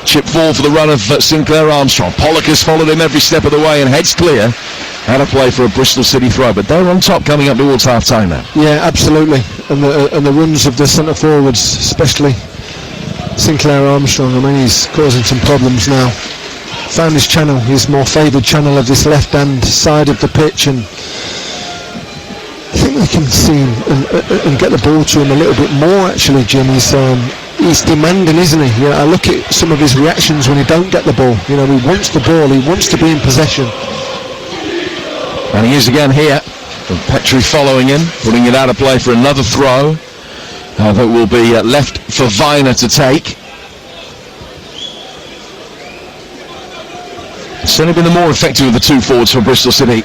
Chip forward for the run of Sinclair Armstrong. Pollock has followed him every step of the way and heads clear. And a play for a Bristol City throw, but they're on top coming up towards half-time now. Yeah, absolutely. And the runs of the centre forwards, especially Sinclair Armstrong, I mean, he's causing some problems now. Found his channel, his more favoured channel of this left-hand side of the pitch, and I think they can see him and get the ball to him a little bit more, actually, Jim. He's demanding, isn't he? You know, I look at some of his reactions when he don't get the ball. You know, he wants the ball, he wants to be in possession. And he is again here. And Petrie following him, putting it out of play for another throw that will be left for Viner to take. Certainly been the more effective of the two forwards for Bristol City,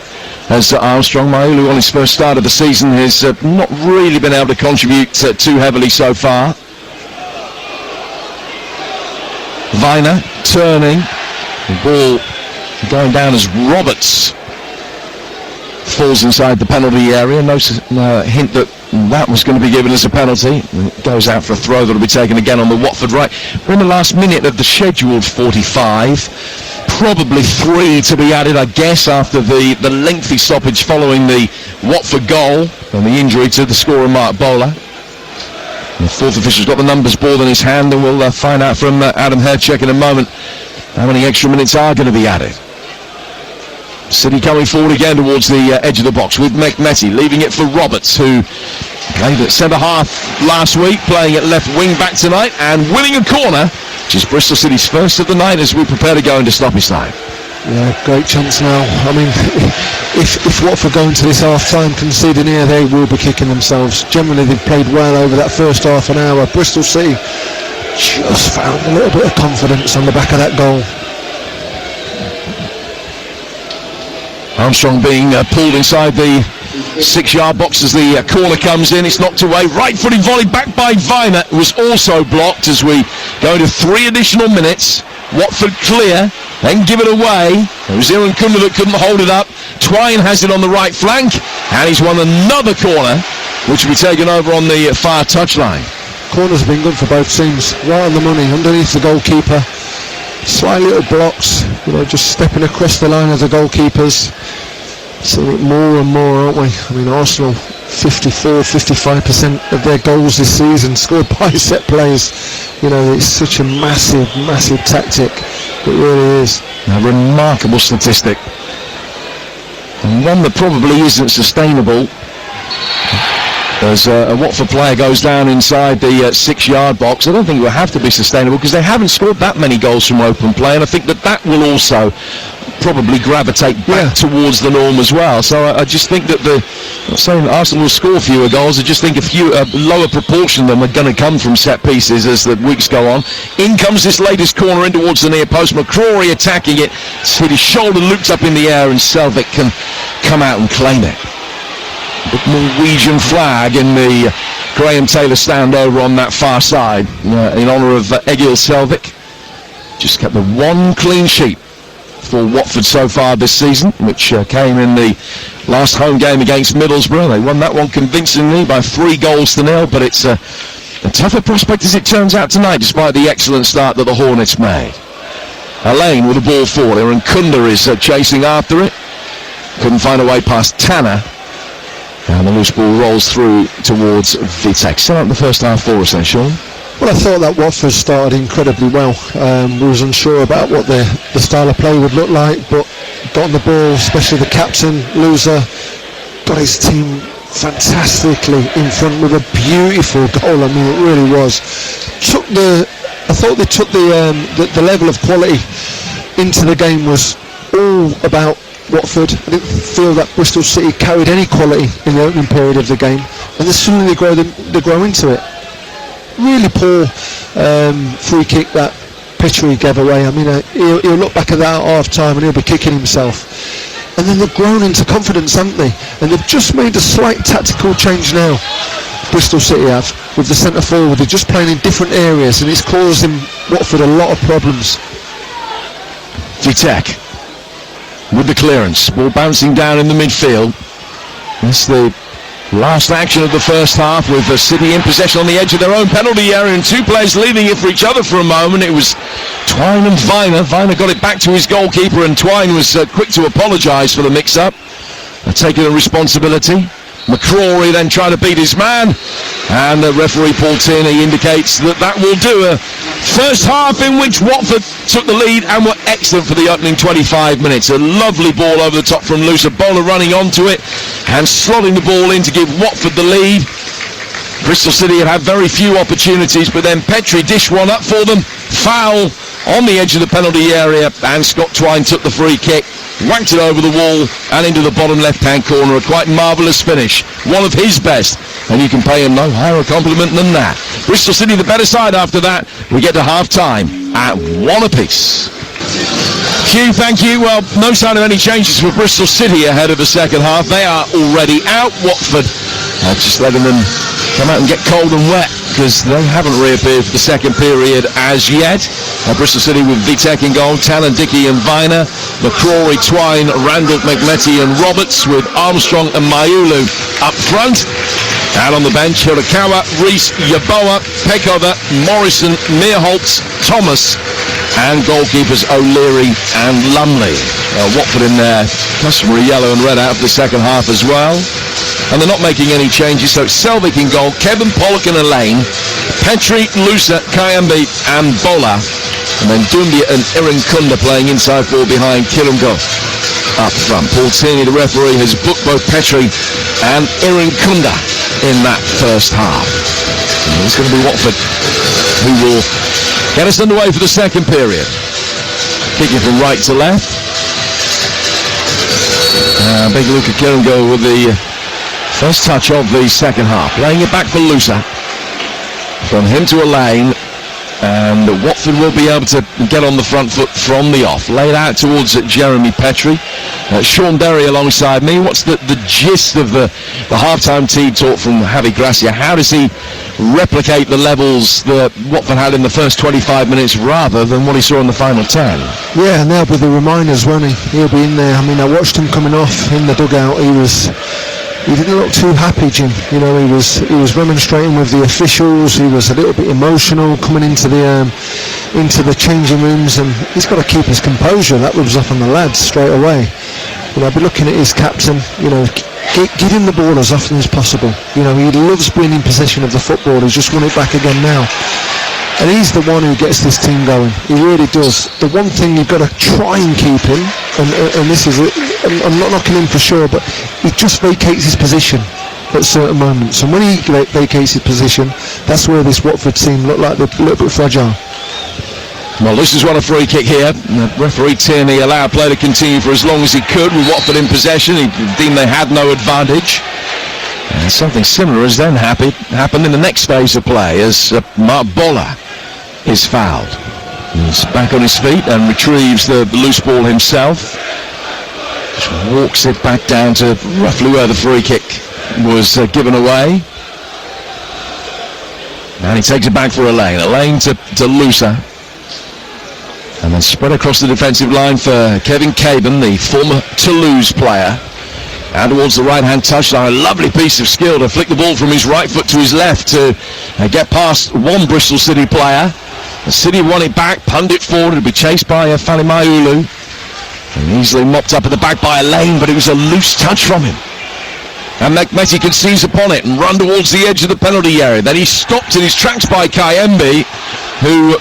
as Armstrong. Maulu on his first start of the season has not really been able to contribute too heavily so far. Viner turning, the ball going down as Roberts falls inside the penalty area. No hint that was going to be given as a penalty. It goes out for a throw that will be taken again on the Watford right. We're in the last minute of the scheduled 45. Probably 3 to be added, I guess, after the lengthy stoppage following the Watford goal and the injury to the scorer Mark Bowler. The fourth official's got the numbers board in his hand, and we'll find out from Adam Herchek in a moment how many extra minutes are going to be added. City coming forward again towards the edge of the box with Mehmeti, leaving it for Roberts, who played at centre-half last week, playing at left wing-back tonight, and winning a corner, which is Bristol City's first of the night as we prepare to go into stoppage time. Yeah, great chance now. I mean, if Watford go into this half-time conceding here, they will be kicking themselves. Generally, they've played well over that first half an hour. Bristol City just found a little bit of confidence on the back of that goal. Armstrong being pulled inside the 6-yard box as the corner comes in. It's knocked away. Right-footed volley back by Viner was also blocked as we go into 3 additional minutes. Watford clear, then give it away. It was Aaron Kunda that couldn't hold it up. Twine has it on the right flank, and he's won another corner, which will be taken over on the far touchline. Corners have been good for both teams. Right on the money, underneath the goalkeeper. Slight little blocks, you know, just stepping across the line of the goalkeepers. Seeing it more and more, aren't we? I mean, Arsenal, 55% of their goals this season scored by set plays. You know, it's such a massive tactic. It really is. A remarkable statistic. And one that probably isn't sustainable. As a Watford player goes down inside the 6-yard box, I don't think it will have to be sustainable because they haven't scored that many goals from open play, and I think that will also probably gravitate back towards the norm as well. So I just think that I'm not saying Arsenal will score fewer goals, I just think a lower proportion of them are going to come from set pieces as the weeks go on. In comes this latest corner in towards the near post. McCrory attacking it. It's hit his shoulder, looped up in the air, and Selvik can come out and claim it. The Norwegian flag in the Graham Taylor stand over on that far side in honour of Egil Selvik. Just kept the one clean sheet for Watford so far this season, which came in the last home game against Middlesbrough. They won that one convincingly by 3-0, but it's a tougher prospect as it turns out tonight, despite the excellent start that the Hornets made. Alain with the ball forward, and Kunda is chasing after it. Couldn't find a way past Tanner. And the loose ball rolls through towards Vitek. Sum up the first half for us then, Sean. Well, I thought that Watford started incredibly well. We was unsure about what the style of play would look like, but got on the ball, especially the captain, Loser, got his team fantastically in front with a beautiful goal. I mean, it really was. I thought they took the level of quality into the game was all about Watford. I didn't feel that Bristol City carried any quality in the opening period of the game, and then suddenly they grow into it. Really poor free kick that Petrie gave away. I mean, he'll look back at that at half time and he'll be kicking himself. And then they've grown into confidence, haven't they? And they've just made a slight tactical change now, Bristol City have, with the centre forward. They're just playing in different areas, and it's causing Watford a lot of problems. Vitek with the clearance, ball bouncing down in the midfield. That's the last action of the first half, with the City in possession on the edge of their own penalty area and two players leaving it for each other for a moment. It was Twine and Viner. Viner got it back to his goalkeeper, and Twine was quick to apologise for the mix-up, taking the responsibility. McCrory then trying to beat his man, and the referee Paul Tierney indicates that will do. A first half in which Watford took the lead and were excellent for the opening 25 minutes. A lovely ball over the top from Lusa, bowler running onto it and slotting the ball in to give Watford the lead. Bristol City had very few opportunities, but then Petrie dished one up for them. Foul on the edge of the penalty area, and Scott Twine took the free kick, whacked it over the wall and into the bottom left-hand corner. A quite marvellous finish, one of his best, and you can pay him no higher a compliment than that. Bristol City the better side after that. We get to half-time at 1 apiece. Hugh, thank you. Well, no sign of any changes for Bristol City ahead of the second half. They are already out. Watford just letting them come out and get cold and wet, because they haven't reappeared for the second period as yet. Bristol City with Vitek in goal, Talon, Dickey and Viner, McCrory, Twine, Randolph, McMetty and Roberts, with Armstrong and Mayulu up front. And on the bench, Hirakawa, Rees, Yaboa, Peckover, Morrison, Meerholtz, Thomas, and goalkeepers O'Leary and Lumley. Watford in their customary yellow and red out for the second half as well. And they're not making any changes, so it's Selvig in goal, Kevin Pollock and Elaine, Petrie, Lusa, Kayambi and Bola, and then Doumbia and Irinkunda playing inside ball behind Kilungo up front. Paul Tierney, the referee, has booked both Petrie and Irinkunda in that first half. And it's going to be Watford who will get us underway for the second period. Kicking from right to left. Big Luca Kilungo with the first touch of the second half, laying it back for Lusa. From him to Elaine, and Watford will be able to get on the front foot from the off. Laid out towards Jeremy Petrie. Sean Berry alongside me. What's the gist of the half-time tea talk from Javi Gracia? How does he replicate the levels that Watford had in the first 25 minutes rather than what he saw in the final 10? Yeah, and there'll be the reminders, won't he? He'll be in there. I mean, I watched him coming off in the dugout. He didn't look too happy, Jim. You know, he was remonstrating with the officials. He was a little bit emotional coming into the changing rooms, and he's got to keep his composure. That rubs off on the lads straight away. You know, I'll be looking at his captain. You know, give him the ball as often as possible. You know, he loves being in possession of the football. He's just won it back again now. And he's the one who gets this team going. He really does. The one thing you've got to try and keep him, and this is it, I'm not knocking him for sure, but he just vacates his position at certain moments. And when he vacates his position, that's where this Watford team look like they're a little bit fragile. Well, this is a free kick here. Referee Tierney allowed play to continue for as long as he could with Watford in possession. He deemed they had no advantage. And something similar has then happened in the next phase of play as Mark Bola is fouled. He's back on his feet and retrieves the loose ball himself. Just walks it back down to roughly where the free kick was given away. And he takes it back for Elaine. Elaine to Lusa. And then spread across the defensive line for Kevin Caban, the former Toulouse player. And towards the right-hand touchline, a lovely piece of skill to flick the ball from his right foot to his left to get past one Bristol City player. The City won it back, punned it forward. It'll be chased by Falimayulu. And easily mopped up at the back by Elaine, but it was a loose touch from him. And Mekmeti can seize upon it and run towards the edge of the penalty area. Then he's stopped in his tracks by Kayembe, who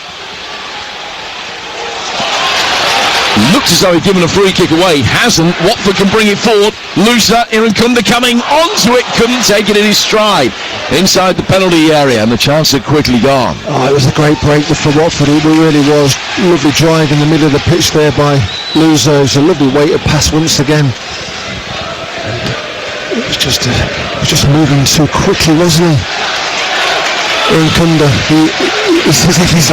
looked as though he'd given a free kick away. Hasn't. Watford can bring it forward. Looser, Irankunda coming onto it. Couldn't take it in his stride inside the penalty area, and the chance had quickly gone. Oh, it was a great break for Watford. It really was. Lovely drive in the middle of the pitch there by Looser. It was a lovely weighted pass once again. It was just moving too quickly, wasn't he? Irankunda, it's as if his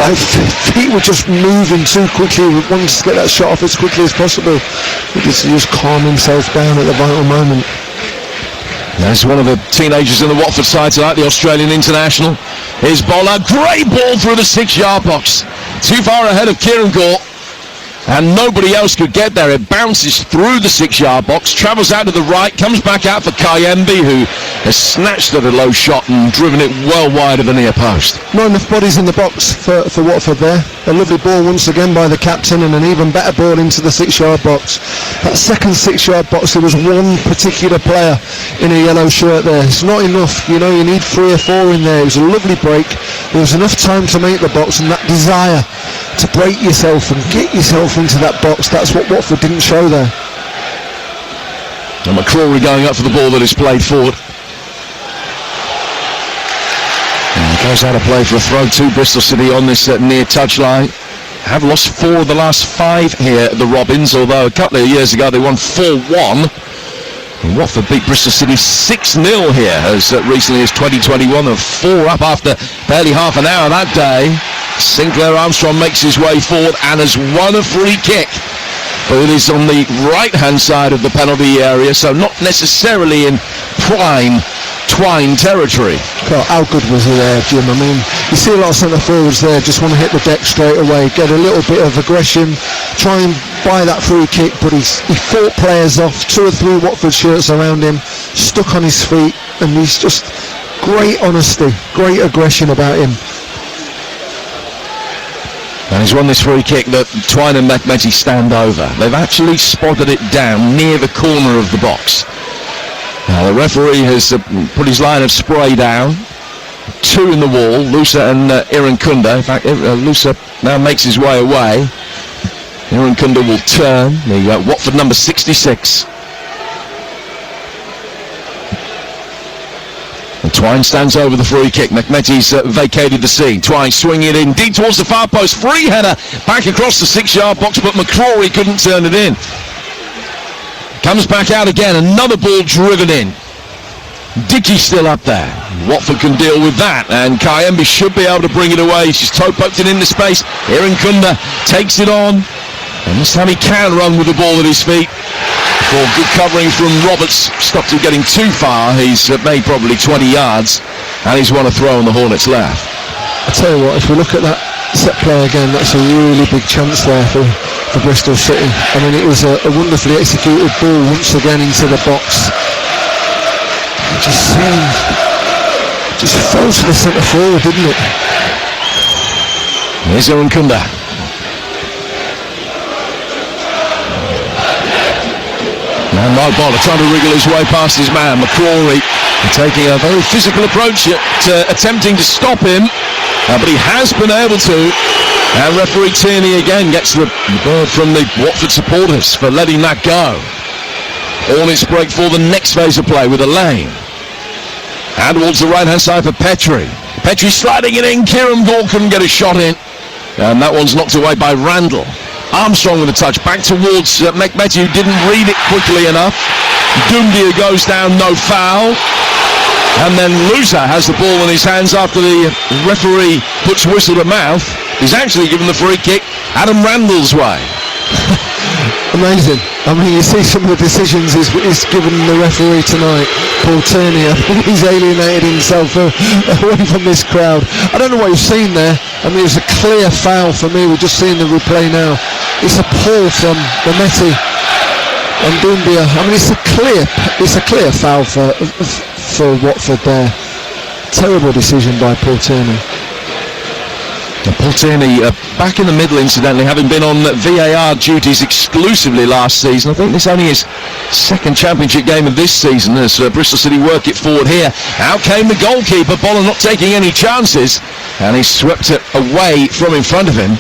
feet were just moving too quickly. He wanted to get that shot off as quickly as possible. He just calm himself down at the vital moment. That's one of the teenagers in the Watford side tonight, the Australian international. Here's Bowler, great ball through the 6-yard box. Too far ahead of Kieran Gore, and nobody else could get there. It bounces through the 6-yard box, travels out to the right, comes back out for Kayembe, who has snatched at a low shot and driven it well wide of the near post. Not enough bodies in the box for Watford there. A lovely ball once again by the captain, and an even better ball into the 6-yard box. That second 6-yard box, there was one particular player in a yellow shirt there. It's not enough, you need 3 or 4 in there. It was a lovely break. There was enough time to make the box, and that desire to break yourself and get yourself into that box, that's what Watford didn't show there. And McCrory going up for the ball that is played forward. And he goes out of play for a throw to Bristol City on this near touchline. Have lost 4 of the last 5 here at the Robins, although a couple of years ago they won 4-1. And Watford beat Bristol City 6-0 here as recently as 2021. They're 4 up after barely half an hour that day. Sinclair Armstrong makes his way forward and has won a free kick. But it is on the right-hand side of the penalty area, so not necessarily in prime Twine territory. God, how good was he there, Jim? I mean, you see a lot of centre forwards there just want to hit the deck straight away, get a little bit of aggression, try and buy that free kick, but he fought players off, 2 or 3 Watford shirts around him, stuck on his feet, and he's just great honesty, great aggression about him. And he's won this free kick that Twine and Mekmeti stand over. They've actually spotted it down near the corner of the box. Now the referee has put his line of spray down. 2 in the wall, Looser and Irankunda. In fact, Looser now makes his way away. Irankunda will turn. The Watford number 66. And Twine stands over the free kick. Mekmeti's vacated the scene. Twine swinging it in deep towards the far post. Free header back across the 6-yard box, but McCrory couldn't turn it in. Comes back out again. Another ball driven in. Dickey still up there. Watford can deal with that, and Kayembe should be able to bring it away. She's toe poked it into space. Irankunda takes it on, and this time he can run with the ball at his feet. For good covering from Roberts, stopped him getting too far. He's made probably 20 yards, and he's won a throw on the Hornets' left. I tell you what, if we look at that set play again, that's a really big chance there for Bristol City. I mean, it was a wonderfully executed ball once again into the box. It just fell to the centre forward, didn't it? Here's Irankunda. Now Mark Bowler trying to wriggle his way past his man. McCrory taking a very physical approach at attempting to stop him, but he has been able to. And referee Tierney again gets the bird from the Watford supporters for letting that go. Hornets break for the next phase of play with a lane. And towards the right hand side for Petrie. Petrie sliding it in. Kieran Gore couldn't get a shot in. And that one's knocked away by Randall. Armstrong with a touch back towards Mekmeti, who didn't read it quickly enough. Doumbia goes down, no foul. And then Looser has the ball in his hands after the referee puts whistle to mouth. He's actually given the free kick Adam Randall's way. Amazing. I mean, you see some of the decisions he's given the referee tonight, Paul Tierney. I think he's alienated himself away from this crowd. I don't know what you've seen there. I mean, it's a clear foul for me. We're just seeing the replay now. It's a pull from Mekmeti and Doumbia. I mean, it's a clear foul for Watford there. Terrible decision by Paul Tierney. Poltini back in the middle, incidentally, having been on VAR duties exclusively last season. I think this only his second championship game of this season as Bristol City work it forward here. Out came the goalkeeper, Boller not taking any chances, and he swept it away from in front of him.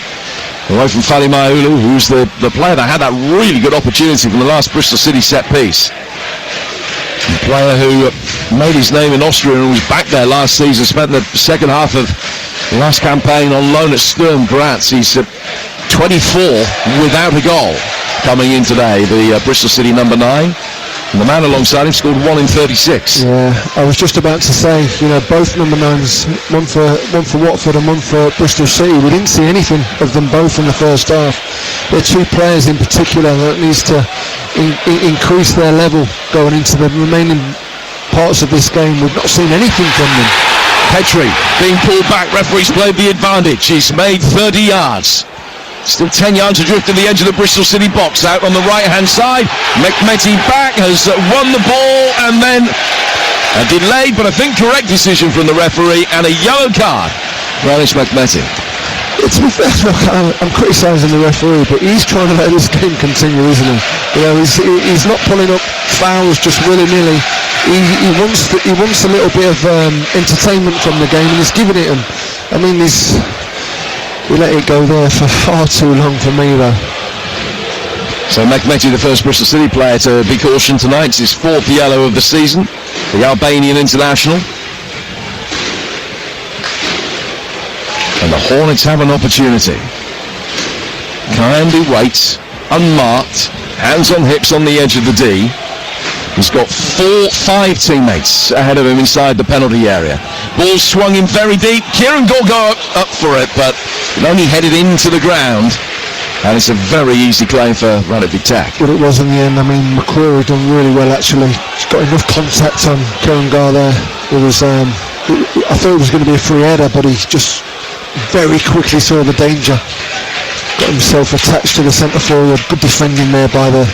Away from Falimaulu, who's the player that had that really good opportunity from the last Bristol City set piece. A player who made his name in Austria and was back there last season, spent the second half of the last campaign on loan at Sturm Graz. He's 24 without a goal coming in today, the Bristol City number 9. And the man alongside him scored 1 in 36. Yeah, I was just about to say, both number 9s, one for Watford and one for Bristol City. We didn't see anything of them both in the first half. There are two players in particular that needs to increase their level going into the remaining parts of this game. We've not seen anything from them. Petrie being pulled back, referee's played the advantage. He's made 30 yards. Still 10 yards adrift at the edge of the Bristol City box. Out on the right-hand side, Mehmeti back, has won the ball, and then a delayed but I think correct decision from the referee and a yellow card. Ranish Mehmeti. To be fair, I'm criticising the referee, but he's trying to let this game continue, isn't he? He's not pulling up fouls just willy-nilly. He wants a little bit of entertainment from the game, and he's giving it him. I mean, we let it go there for far too long for me, though. So Mehmeti, the first Bristol City player to be cautioned tonight. It's his 4th yellow of the season, the Albanian international. And the Hornets have an opportunity. Kindly waits, unmarked, hands on hips on the edge of the D. He's got 5 teammates ahead of him inside the penalty area. Ball swung in very deep. Kieran Gorgo up for it, but it only headed into the ground. And it's a very easy claim for Radek Vitek. But it was in the end. I mean, McCrory done really well, actually. He's got enough contact on Kieran Gar there. It was, I thought it was going to be a free header, but he just very quickly saw the danger. Got himself attached to the centre forward. Good defending there by the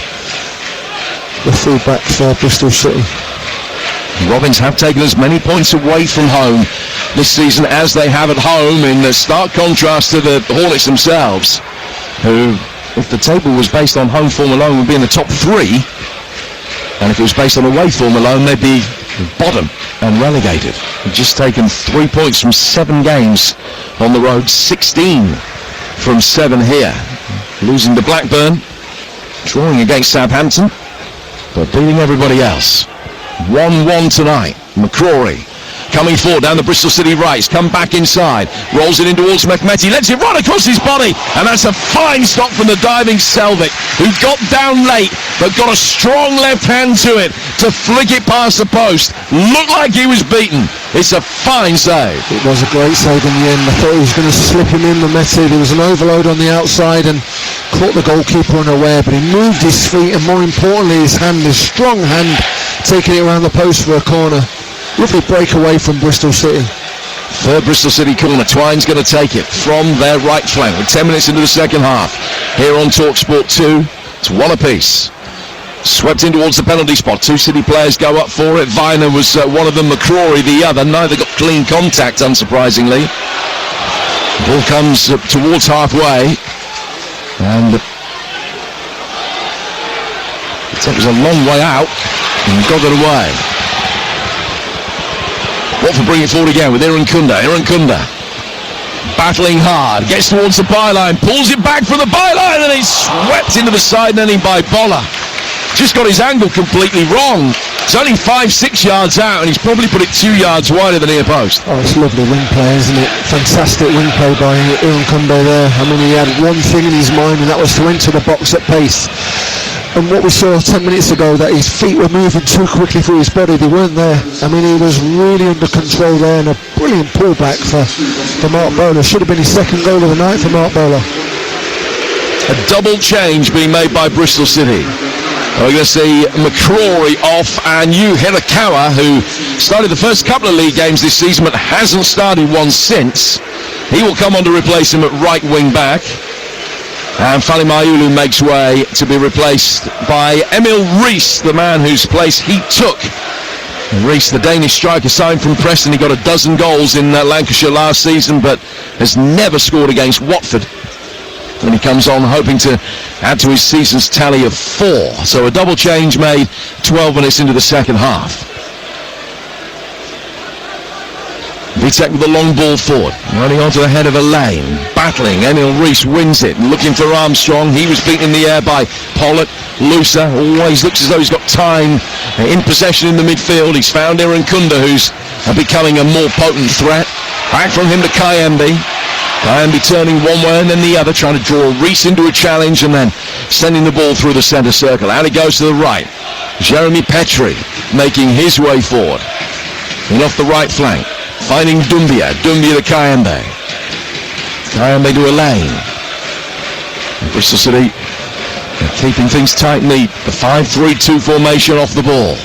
full-back for Bristol City. Robins have taken as many points away from home this season as they have at home, in stark contrast to the Hornets themselves, who, if the table was based on home form alone, would be in the top 3, and if it was based on away form alone, they'd be bottom and relegated. They've just taken 3 points from 7 games on the road, 16 from 7 here. Losing to Blackburn, drawing against Southampton, but beating everybody else. 1-1 tonight. McCrory coming forward down the Bristol City right, come back inside, rolls it in towards Mehmeti, lets it run across his body, and that's a fine stop from the diving Selvik, who got down late but got a strong left hand to it to flick it past the post. Looked like he was beaten. It's a fine save. It was a great save in the end. I thought he was going to slip him in, Mehmeti. There was an overload on the outside and caught the goalkeeper unaware, but he moved his feet and, more importantly, his strong hand, taking it around the post for a corner. Lovely breakaway from Bristol City. Third Bristol City corner. Twine's going to take it from their right flank with 10 minutes into the second half. Here on TalkSport 2, it's 1 apiece. Swept in towards the penalty spot. 2 City players go up for it. Viner was one of them, McCrory the other. Neither got clean contact, unsurprisingly. Ball comes towards halfway, and it was a long way out and got it away. Watford bring it forward again with Aaron Kunda. Battling hard, gets towards the byline, pulls it back from the byline, and it's swept into the side netting by Boller. Just got his angle completely wrong. It's only 5-6 yards out, and he's probably put it 2 yards wider than near post. Oh, it's lovely wing play, isn't it? Fantastic wing play by Aaron Kunda there. I mean, he had one thing in his mind, and that was to enter the box at pace. And what we saw 10 minutes ago, that his feet were moving too quickly through his body, they weren't there. I mean, he was really under control there, and a brilliant pullback for Mark Bowler. Should have been his second goal of the night for Mark Bowler. A double change being made by Bristol City. We're going to see McCrory off, and Yu Hirakawa, who started the first couple of league games this season but hasn't started one since. He will come on to replace him at right wing back. And Falimaulu makes way to be replaced by Emil Rees, the man whose place he took Reece, the Danish striker, signed from Preston. He got a dozen goals in Lancashire last season, but has never scored against Watford. And he comes on hoping to add to his season's tally of 4. So a double change made 12 minutes into the second half. Vitek with the long ball forward, running onto the head of a lane, battling. Emil Reece wins it, looking for Armstrong. He was beaten in the air by Pollock. Looser always looks as though he's got time in possession in the midfield. He's found Iran Kunda, who's becoming a more potent threat. Back from him to Kayembe. Kayembe turning one way and then the other, trying to draw Reece into a challenge and then sending the ball through the centre circle. Out it goes to the right. Jeremy Petrie making his way forward. And off the right flank, finding Doumbia to Kayembe. Kayembe to a lane. And Bristol City keeping things tight and neat. The 5-3-2 formation off the ball.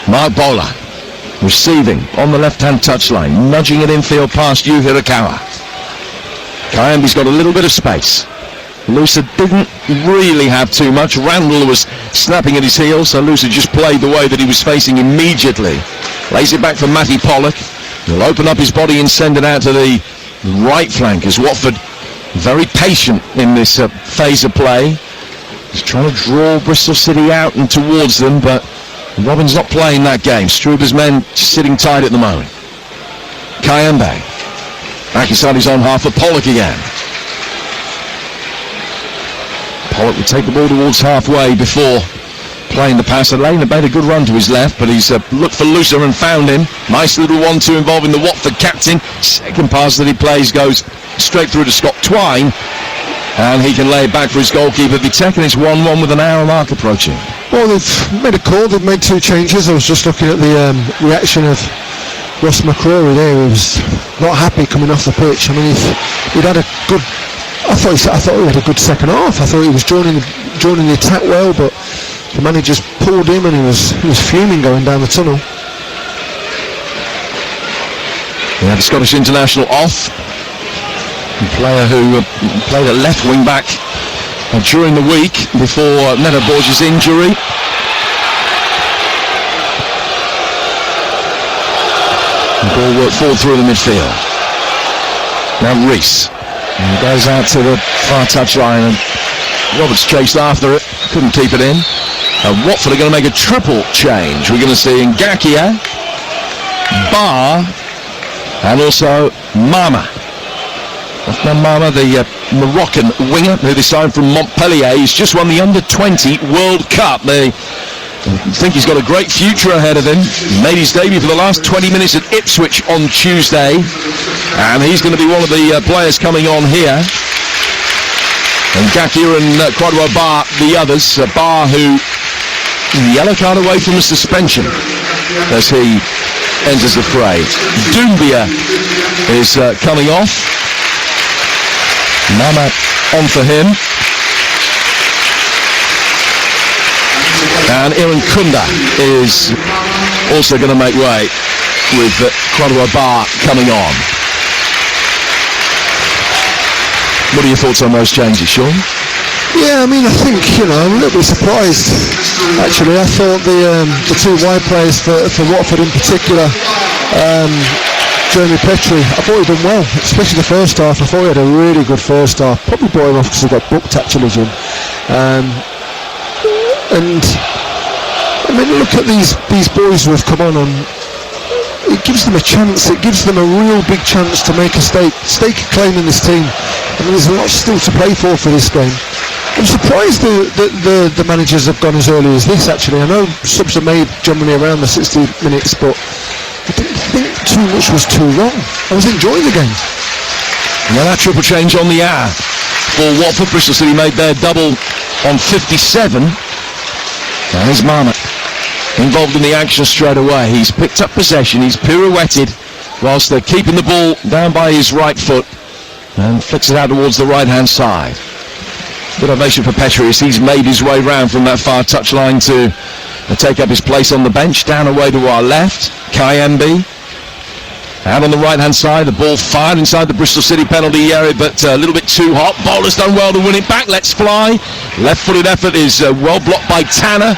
Mark Bowler receiving on the left-hand touchline, nudging it infield past Yu Hirakawa. Kayembe's got a little bit of space. Looser didn't really have too much. Randall was snapping at his heels, so Looser just played the way that he was facing immediately. Lays it back for Matty Pollock. He'll open up his body and send it out to the right flank as Watford very patient in this phase of play. He's trying to draw Bristol City out and towards them, but Robin's not playing that game. Struber's men sitting tight at the moment. Kayembe back inside his own half for Pollock again. Pollock would take the ball towards halfway before playing the pass. Lane had made a good run to his left, but he's looked for Looser and found him. Nice little 1-2 involving the Watford captain. Second pass that he plays goes straight through to Scott Twine, and he can lay it back for his goalkeeper Vitek, and it's 1-1 with an hour mark approaching. Well, they've made a call, they've made 2 changes. I was just looking at the reaction of Ross McCrory there. He was not happy coming off the pitch. I mean, he'd had a good... I thought he had a good second half. I thought he was joining the attack well, but the manager's pulled him and he was fuming going down the tunnel. Yeah, the Scottish international off. A player who played at left wing back during the week before Neto Borges' injury. The ball worked forward through the midfield. Now Reece. And he goes out to the far touchline and Roberts chased after it, couldn't keep it in. Watford are going to make a triple change. We're going to see Ngakia, Barr, and also Mama. Othman Mama, the Moroccan winger who they signed from Montpellier. He's just won the Under-20 World Cup. They think he's got a great future ahead of him. He made his debut for the last 20 minutes at Ipswich on Tuesday, and he's going to be one of the players coming on here. And Ngakia and Kwadwo Barr, the others. Barr, who yellow card away from a suspension as he enters the fray. Doumbia is coming off. Mama on for him. And Iran Kunda is also going to make way with Kwadwo Barr coming on. What are your thoughts on those changes, Sean? Yeah, I mean, I think, I'm a little bit surprised, actually. I thought the 2 wide players for Watford in particular, Jeremy Petrie, I thought he'd done well, especially the first half. I thought he had a really good first half. Probably brought him off because he got booked, actually, Jim. And, I mean, look at these boys who have come on, and it gives them a chance. It gives them a real big chance to make a stake a claim in this team. I mean, there's a lot still to play for this game. I'm surprised the managers have gone as early as this, actually. I know subs are made generally around the 60 minutes, but I didn't think too much was too wrong. I was enjoying the game. Well, that triple change on the hour for Watford. Bristol City made their double on 57. Now here's Marmot involved in the action straight away. He's picked up possession, he's pirouetted whilst they're keeping the ball down by his right foot and flicks it out towards the right hand side. Good ovation for Petrie as he's made his way round from that far touchline to take up his place on the bench. Down away to our left, Kayembe. Out on the right hand side, the ball fired inside the Bristol City penalty area, but a little bit too hot. Bowler's done well to win it back. Let's fly. Left footed effort is well blocked by Tanner.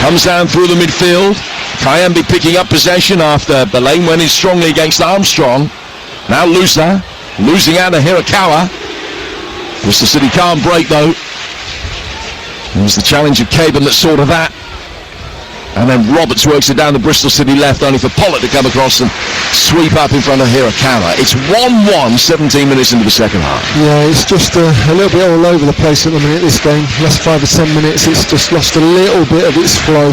Comes down through the midfield. Kayembe picking up possession after the lane went in strongly against Armstrong. Now Lusa losing out to Hirakawa. Bristol City can't break though. It was the challenge of Caban that saw to that. And then Roberts works it down the Bristol City left, only for Pollock to come across and sweep up in front of Hirakawa. It's 1-1, 17 minutes into the second half. Yeah, it's just a little bit all over the place at the minute, this game. Last 5 or 10 minutes, it's just lost a little bit of its flow.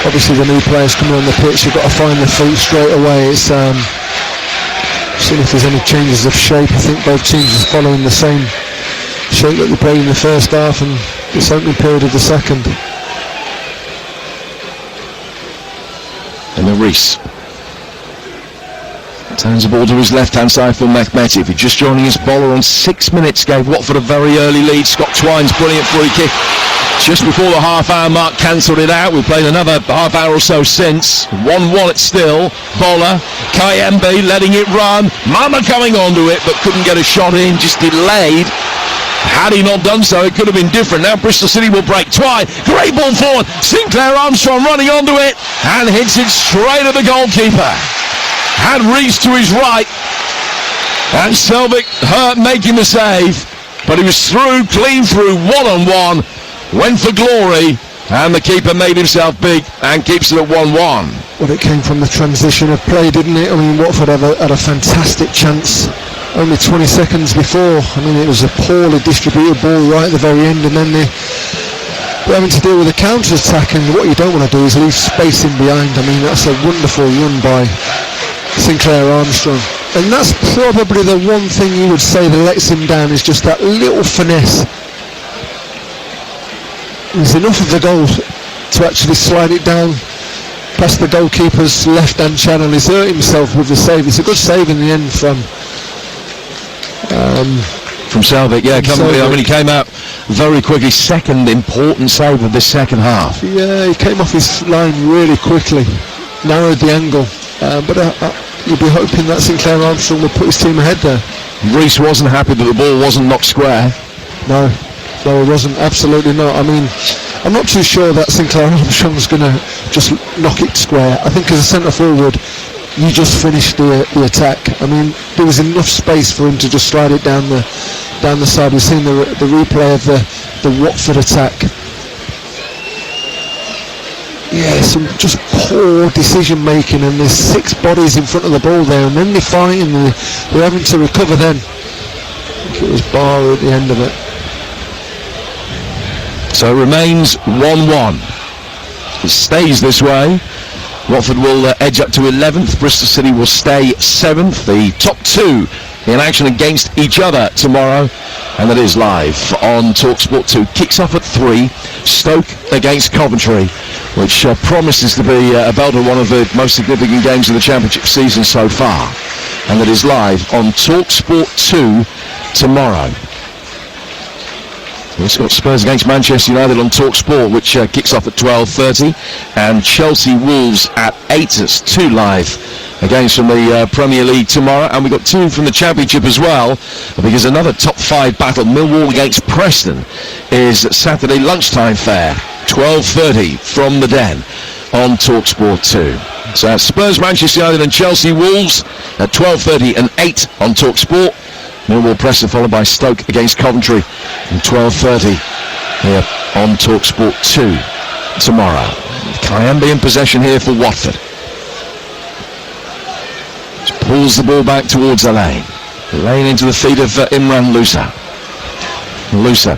Obviously, the new players coming on the pitch, you've got to find their feet straight away. It's seeing if there's any changes of shape. I think both teams are following the same shape that they played in the first half and this opening period of the second. And then Reese turns the ball to his left-hand side for Mehmeti. If you're just joining us, Bowler on 6 minutes gave Watford a very early lead. Scott Twine's brilliant free kick just before the half-hour mark cancelled it out. We've played another half hour or so since. 1-1 it's still. Bowler, Kayembe letting it run. Mama coming onto it but couldn't get a shot in, just delayed. Had he not done so, it could have been different. Now Bristol City will break. Twine, great ball forward. Sinclair Armstrong running onto it and hits it straight at the goalkeeper. Had Reese to his right and Selvig hurt making the save, but he was through, clean through, one-on-one, went for glory, and the keeper made himself big and keeps it at 1-1. Well, it came from the transition of play, didn't it? I mean, Watford had a fantastic chance only 20 seconds before. I mean, it was a poorly distributed ball right at the very end, and then they're having to deal with a counter-attack, and what you don't want to do is leave space in behind. I mean, that's a wonderful run by Sinclair Armstrong. And that's probably the one thing you would say that lets him down, is just that little finesse. There's enough of the goal to actually slide it down past the goalkeeper's left-hand channel. He's hurt himself with the save. It's a good save in the end from Selvig, yeah. I mean, he came out very quickly. Second important save of this second half. Yeah, he came off his line really quickly, narrowed the angle, but you'd be hoping that Sinclair Armstrong would put his team ahead there. Reese wasn't happy that the ball wasn't knocked square. No, it wasn't, absolutely not. I mean, I'm not too sure that Sinclair Armstrong's going to just knock it square. I think as a centre forward, you just finished the attack. I mean, there was enough space for him to just slide it down the side. We've seen the replay of the Watford attack. Yeah, some just poor decision making, and there's 6 bodies in front of the ball there, and then they're fighting, they're having to recover then. I think it was Barr at the end of it. So it remains 1-1. It stays this way. Watford will edge up to 11th. Bristol City will stay 7th. The top 2 in action against each other tomorrow, and that is live on TalkSport 2. Kicks off at 3. Stoke against Coventry, which promises to be a belter, one of the most significant games of the Championship season so far, and that is live on TalkSport 2 tomorrow. We've got Spurs against Manchester United on TalkSport, which kicks off at 12:30, and Chelsea Wolves at 8. It's 2 live games from the Premier League tomorrow, and we've got 2 from the Championship as well, because another top 5 battle, Millwall against Preston, is Saturday lunchtime fare, 12:30 from the Den on TalkSport 2. So that's Spurs, Manchester United and Chelsea Wolves at 12:30 and 8 on TalkSport. Millwall Preston followed by Stoke against Coventry at 12:30 here on TalkSport 2 tomorrow. Kayembe in possession here for Watford. Just pulls the ball back towards the lane. Lane into the feet of Imran Lusa. Lusa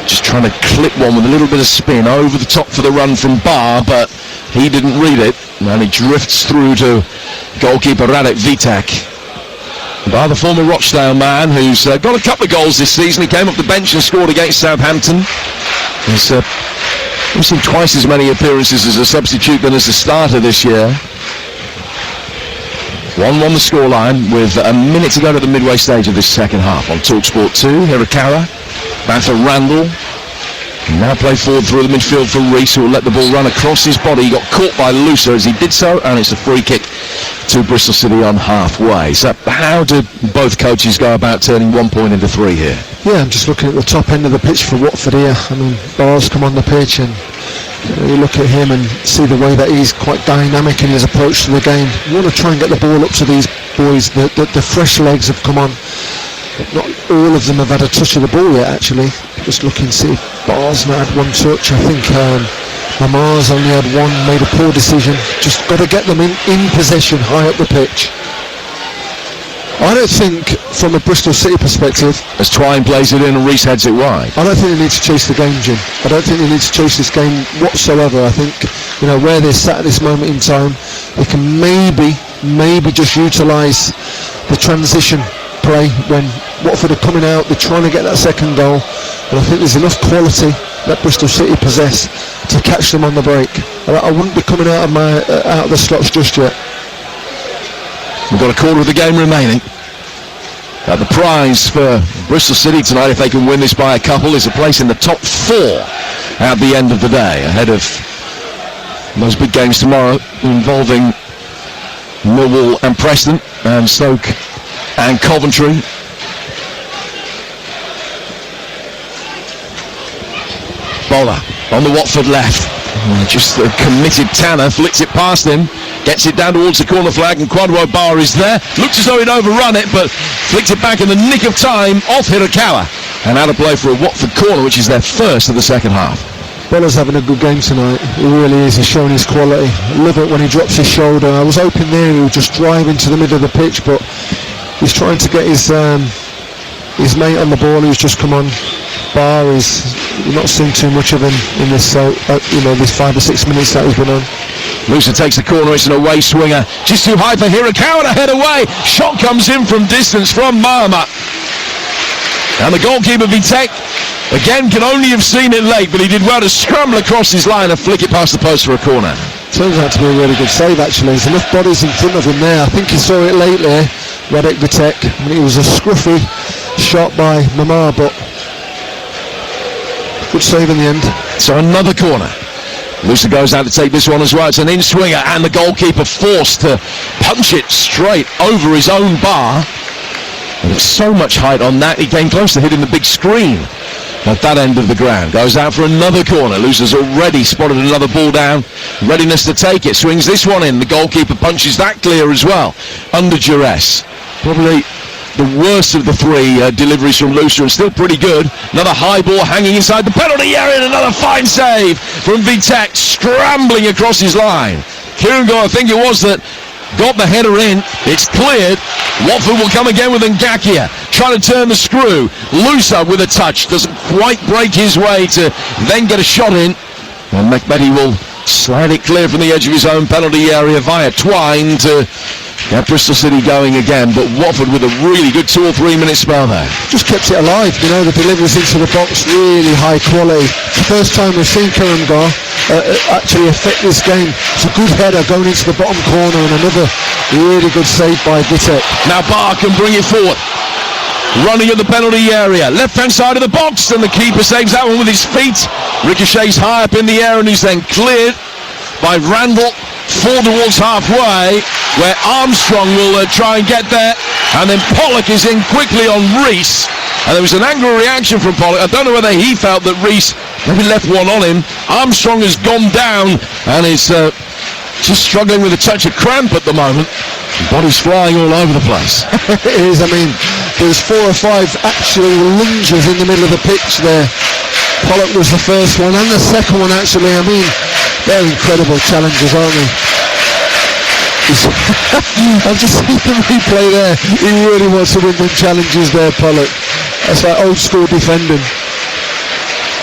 just trying to clip one with a little bit of spin over the top for the run from Barr, but he didn't read it, and he drifts through to goalkeeper Radek Vitek. By the former Rochdale man, who's got a couple of goals this season. He came off the bench and scored against Southampton. We've seen twice as many appearances as a substitute than as a starter this year. 1-1 the scoreline with a minute to go to the midway stage of this second half on TalkSport 2. Hirakawa, back for Randall. Now play forward through the midfield for Reese, who will let the ball run across his body. He got caught by Lusa as he did so, and it's a free kick to Bristol City on halfway. So how do both coaches go about turning 1 point into 3 here? Yeah, I'm just looking at the top end of the pitch for Watford here. I mean, Barr's come on the pitch, and You look at him and see the way that he's quite dynamic in his approach to the game. You want to try and get the ball up to these boys. The fresh legs have come on. Not all of them have had a touch of the ball yet, actually. Just looking to see if Barr's not had one touch. I think Lamar's only had one, made a poor decision. Just got to get them in possession, high up the pitch. I don't think, from a Bristol City perspective, as Twine plays it in and Reese heads it wide, I don't think they need to chase the game, Jim. I don't think they need to chase this game whatsoever. I think, where they're sat at this moment in time, they can maybe just utilise the transition play when Watford are coming out. They're trying to get that second goal, and I think there's enough quality that Bristol City possess to catch them on the break. I wouldn't be coming out of the slots just yet. We've got a quarter of the game remaining. The prize for Bristol City tonight, if they can win this by a couple, is a place in the top 4 at the end of the day, ahead of those big games tomorrow involving Millwall and Preston, and Stoke and Coventry. Bowler on the Watford left. Just a committed Tanner, flicks it past him, gets it down towards the corner flag, and Kwadwo Bar is there. Looks as though he'd overrun it, but flicked it back in the nick of time off Hirakawa. And out of play for a Watford corner, which is their first of the second half. Bowler's having a good game tonight. He really is. He's showing his quality. I love it when he drops his shoulder. I was hoping there he would just drive into the middle of the pitch, but he's trying to get his mate on the ball who's just come on. Bar is, we've not seen too much of him in this, this 5 or 6 minutes that he's been on. Musa takes the corner, it's an away swinger. Just too high for Hirakawa to head away. Shot comes in from distance from Mahama. And the goalkeeper, Vitek, again can only have seen it late, but he did well to scramble across his line and flick it past the post for a corner. Turns out to be a really good save, actually. There's enough bodies in front of him there. I think he saw it late there, Radek Vitek. I mean, it was a scruffy shot by Mamar, but good save in the end. So another corner. Musa goes out to take this one as well. It's an in-swinger, and the goalkeeper forced to punch it straight over his own bar. And there's so much height on that, he came close to hitting the big screen at that end of the ground. Goes out for another corner. Lucer's already spotted another ball down. Readiness to take it. Swings this one in. The goalkeeper punches that clear as well, under duress. Probably the worst of the 3 deliveries from Lucer, and still pretty good. Another high ball hanging inside the penalty area, and another fine save from Vitek, scrambling across his line. Kirango, I think it was, that got the header in. It's cleared. Watford will come again with Ngakia, trying to turn the screw. Lucer with a touch, doesn't quite break his way to then get a shot in, and McBetty will slide it clear from the edge of his own penalty area via Twine to get Bristol City going again. But Watford with a really good 2 or 3 minute spell there. Just kept it alive, the deliveries into the box, really high quality. It's the first time we've seen Kirango actually affect this game. It's a good header going into the bottom corner, and another really good save by Vitek. Now Barr can bring it forward. Running at the penalty area, left-hand side of the box, and the keeper saves that one with his feet. Ricochets high up in the air, and he's then cleared by Randall. 4 towards halfway, where Armstrong will try and get there, and then Pollock is in quickly on Reese, and there was an angry reaction from Pollock. I don't know whether he felt that Reese maybe left one on him. Armstrong has gone down and is just struggling with a touch of cramp at the moment. Body's flying all over the place. It is. I mean, there's 4 or 5 actually lunges in the middle of the pitch there. Pollock was the first one, and the second one actually. I mean, they're incredible challenges, aren't they? I've just seen the replay there. He really wants to win them challenges there, Pollock. That's like old school defending.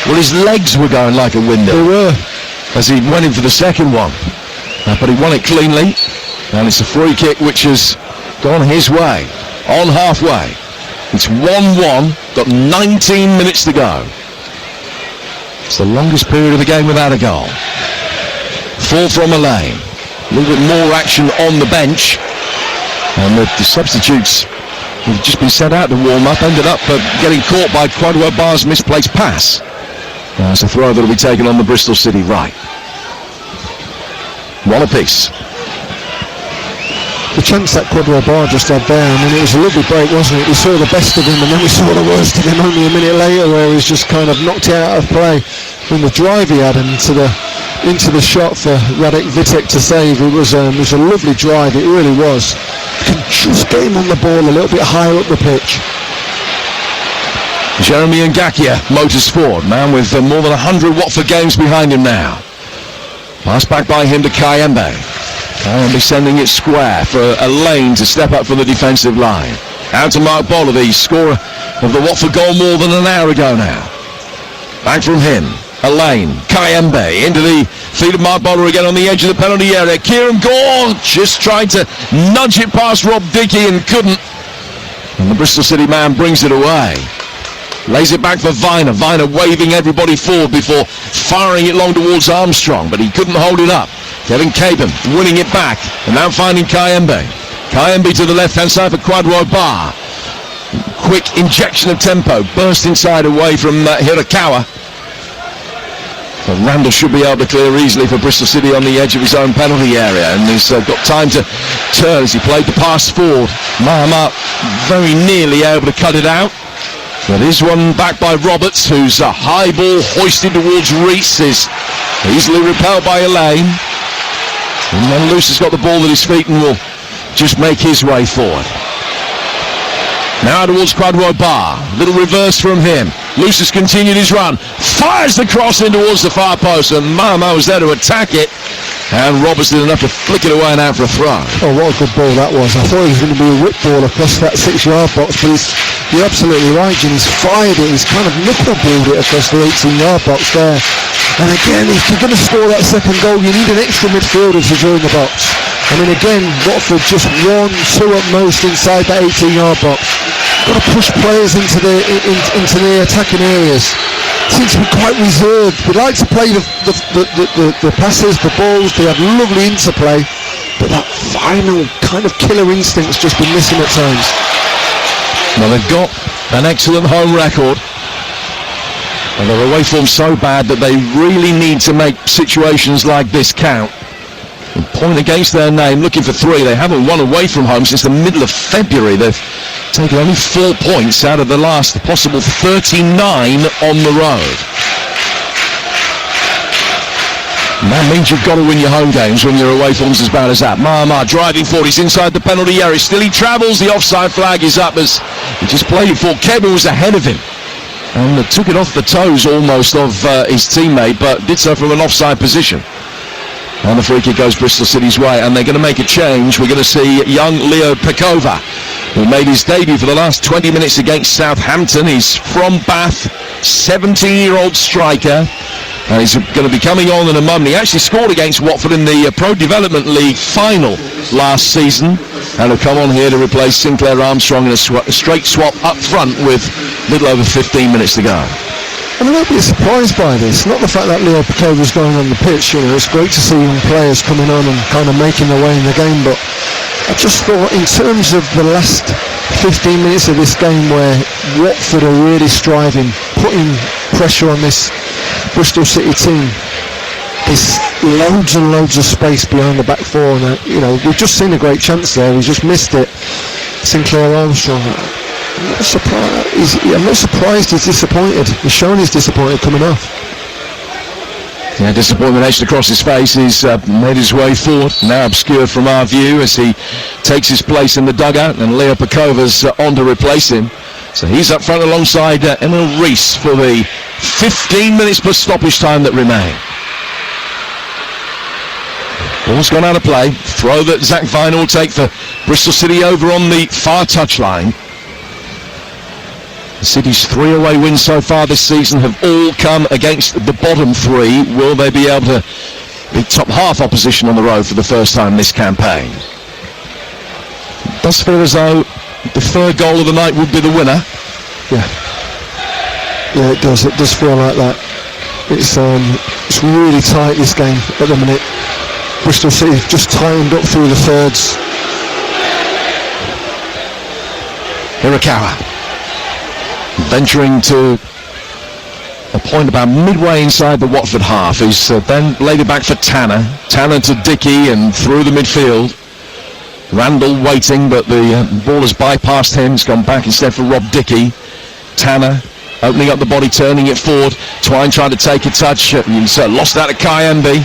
Well, his legs were going like a window. They were. As he went in for the second one. But he won it cleanly. And it's a free kick which has gone his way. On halfway. It's 1-1. Got 19 minutes to go. It's the longest period of the game without a goal. 4 from Elaine. A little bit more action on the bench. And the substitutes who've just been sent out to warm up ended up getting caught by Kwadwo Bar's misplaced pass. It's a throw that will be taken on the Bristol City right. One apiece. The chance that Kwadwo Bar just had there, I mean, it was a lovely break, wasn't it? We saw the best of him, and then we saw the worst of him only a minute later, where he was just kind of knocked out of play from the drive he had into the into the shot for Radek Vitek to save. It was a lovely drive, it really was. Can just get him on the ball a little bit higher up the pitch. Jeremy Ngakia motors forward, man with more than 100 Watford games behind him now. Pass back by him to Kayembe. Kayembe sending it square for a lane to step up from the defensive line. Out to Mark Bowler, the scorer of the Watford goal more than an hour ago now. Back from him, a lane, Kayembe into the feet of Mark Bowler again on the edge of the penalty area. Kieran Gore just tried to nudge it past Rob Dickey and couldn't. And the Bristol City man brings it away. Lays it back for Viner. Viner waving everybody forward before firing it long towards Armstrong, but he couldn't hold it up. Kevin Caban winning it back, and now finding Kayembe. Kayembe to the left-hand side for Kwadwo Bar. Quick injection of tempo, burst inside away from Hirakawa. But Randall should be able to clear easily for Bristol City on the edge of his own penalty area, and he's got time to turn as he played the pass forward. Mahama very nearly able to cut it out. But is one back by Roberts, whose high ball hoisted towards Reese is easily repelled by Elaine. And then Luce has got the ball at his feet and will just make his way forward. Now towards Kwadwo Bar. Little reverse from him. Luce has continued his run. Fires the cross in towards the far post, and Mahama was there to attack it. And Roberts did enough to flick it away and out for a throw. Oh, what a good ball that was. I thought it was going to be a whip ball across that 6-yard box, but you're absolutely right, Jim. He's fired it. He's kind of knuckle-balled it across the 18-yard box there. And again, if you're going to score that second goal, you need an extra midfielder to join the box. I mean, again, Watford just 1, 2 at most inside that 18-yard box. Got to push players into the attacking areas. Seems to be quite reserved. We like to play the passes, the balls. They have lovely interplay, but that final kind of killer instinct's just been missing at times. Well, they've got an excellent home record, and their away form's so bad that they really need to make situations like this count. And point against their name, looking for 3. They haven't won away from home since the middle of February. They've taken only 4 points out of the last possible 39 on the road. And that means you've got to win your home games when your away form's as bad as that. Mahama driving forward, he's inside the penalty area. Still he travels, the offside flag is up as he just played it for. Kevin was ahead of him and took it off the toes almost of his teammate, but did so from an offside position. And the free kick goes Bristol City's way, and they're going to make a change. We're going to see young Leo Pekova, who made his debut for the last 20 minutes against Southampton. He's from Bath, 17-year-old striker, and he's going to be coming on in a moment. He actually scored against Watford in the Pro Development League final last season, and will come on here to replace Sinclair Armstrong in a straight swap up front with a little over 15 minutes to go. I'm a little bit surprised by this. Not the fact that Leo Pekova's going on the pitch. You know, it's great to see young players coming on and kind of making their way in the game. But I just thought, in terms of the last 15 minutes of this game, where Watford are really striving, putting pressure on this Bristol City team, there's loads and loads of space behind the back four. And you know, we've just seen a great chance there. He's just missed it. Sinclair Armstrong. I'm not surprised he's disappointed. He's shown he's disappointed coming off. Yeah, disappointment etched across his face. He's made his way forward, now obscured from our view as he takes his place in the dugout, and Leo Pekova's on to replace him. So he's up front alongside Emil Reese for the 15 minutes plus stoppage time that remain. Ball's gone out of play. Throw that Zach Viner will take for Bristol City over on the far touchline. The City's 3 away wins so far this season have all come against the bottom 3. Will they be able to beat top half opposition on the road for the first time this campaign? It does feel as though the third goal of the night would be the winner. Yeah, it does. It does feel like that. It's really tight, this game at the minute. Bristol City just tightened up through the thirds. Hirakawa venturing to a point about midway inside the Watford half. He's then laid it back for Tanner. Tanner to Dickey and through the midfield. Randall waiting, but the ball has bypassed him. It's gone back instead for Rob Dickey. Tanner opening up the body, turning it forward. Twine trying to take a touch. He's lost out to Kayembe.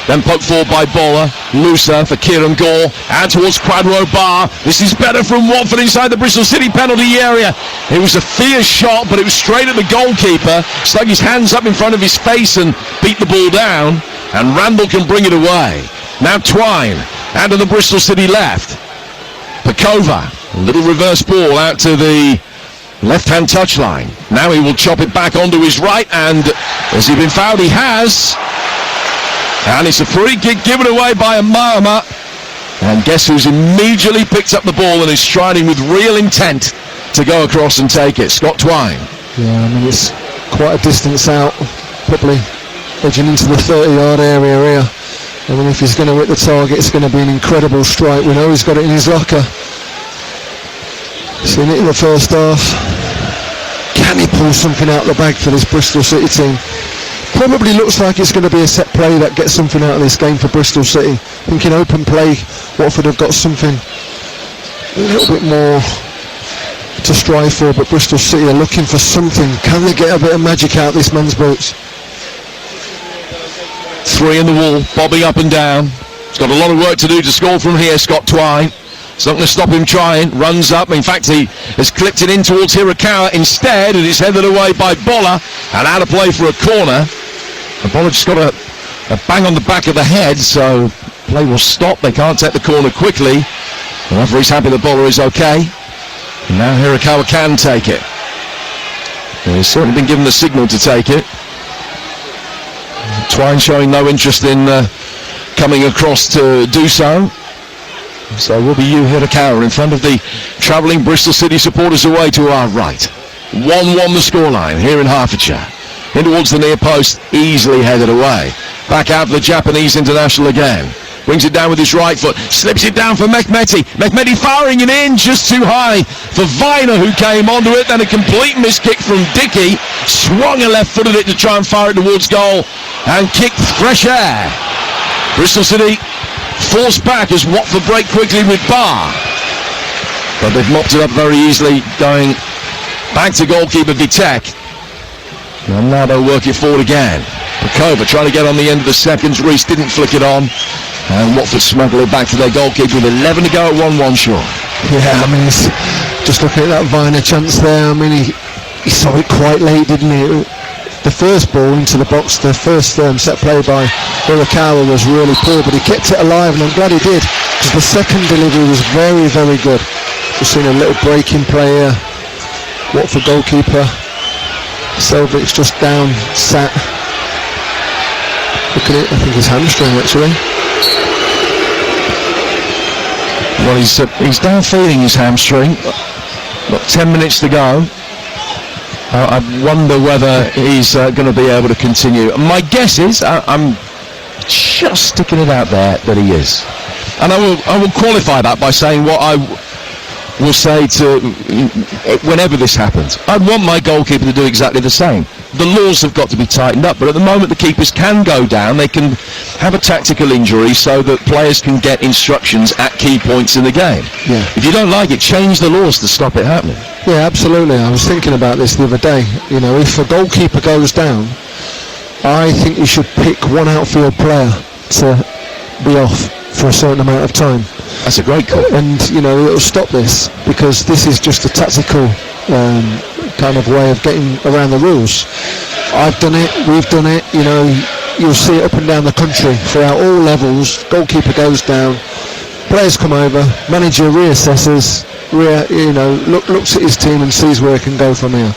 Then poked forward by Bowler. Looser for Kieran Gore. And towards Quadro Bar. This is better from Watford inside the Bristol City penalty area. It was a fierce shot, but it was straight at the goalkeeper. Stuck his hands up in front of his face and beat the ball down. And Randall can bring it away. Now Twine out of the Bristol City left. Pakova. A little reverse ball out to the left-hand touchline. Now he will chop it back onto his right, and has he been fouled? He has. And it's a free kick given away by Amama. And guess who's immediately picked up the ball and is striding with real intent to go across and take it? Scott Twine. Yeah, I mean, it's quite a distance out, probably edging into the 30-yard area here. I mean, if he's going to hit the target, it's going to be an incredible strike. We know he's got it in his locker. Seen it in the first half. Can he pull something out of the bag for this Bristol City team? Probably looks like it's going to be a set play that gets something out of this game for Bristol City. I think in open play, Watford have got something a little bit more to strive for, but Bristol City are looking for something. Can they get a bit of magic out of this man's boots? Three in the wall, bobbing up and down. He's got a lot of work to do to score from here, Scott Twine. It's not going to stop him trying. Runs up. In fact, he has clipped it in towards Hirakawa instead, and it's headed away by Bolla, and out of play for a corner. And Bolla just got a bang on the back of the head, so play will stop. They can't take the corner quickly. The referee's happy that Bolla is okay. And now Hirakawa can take it. And he's certainly been given the signal to take it. Twine showing no interest in coming across to do so. So will be you, Hirakawa, in front of the travelling Bristol City supporters away to our right. 1-1 the scoreline here in Hertfordshire. In towards the near post, easily headed away. Back out for the Japanese international again. Brings it down with his right foot, slips it down for Mehmeti. Mehmeti firing it in just too high for Viner, who came onto it. Then a complete miss kick from Dickey. Swung a left-footed it to try and fire it towards goal and kicked fresh air. Bristol City forced back as Watford break quickly with Barr. But they've mopped it up very easily, going back to goalkeeper Vitek. And now they'll work it forward again. Pakova trying to get on the end of the seconds. Reese didn't flick it on. And Watford smuggle it back to their goalkeeper with 11 to go at 1-1 short. Yeah, I mean, it's just looking at that Viner chance there. I mean, he saw it quite late, didn't he? The first ball into the box, the first set play by Hirakawa was really poor, but he kept it alive, and I'm glad he did, because the second delivery was very, very good. Just seen a little breaking play here. Watford goalkeeper Selvic's just down, sat. Look at it, I think his hamstring actually. Well, he's down feeling his hamstring. Got 10 minutes to go. I wonder whether he's going to be able to continue. My guess is, I'm just sticking it out there, that he is. And I will qualify that by saying what I will say to whenever this happens. I'd want my goalkeeper to do exactly the same. The laws have got to be tightened up, but at the moment the keepers can go down. They can have a tactical injury so that players can get instructions at key points in the game. Yeah. If you don't like it, change the laws to stop it happening. Yeah, absolutely. I was thinking about this the other day. You know, if a goalkeeper goes down, I think you should pick one outfield player to be off for a certain amount of time. That's a great call. And, you know, it'll stop this, because this is just a tactical kind of way of getting around the rules. I've done it, we've done it, you know, you'll see it up and down the country throughout all levels. Goalkeeper goes down, players come over, manager reassesses, looks at his team and sees where it can go from here.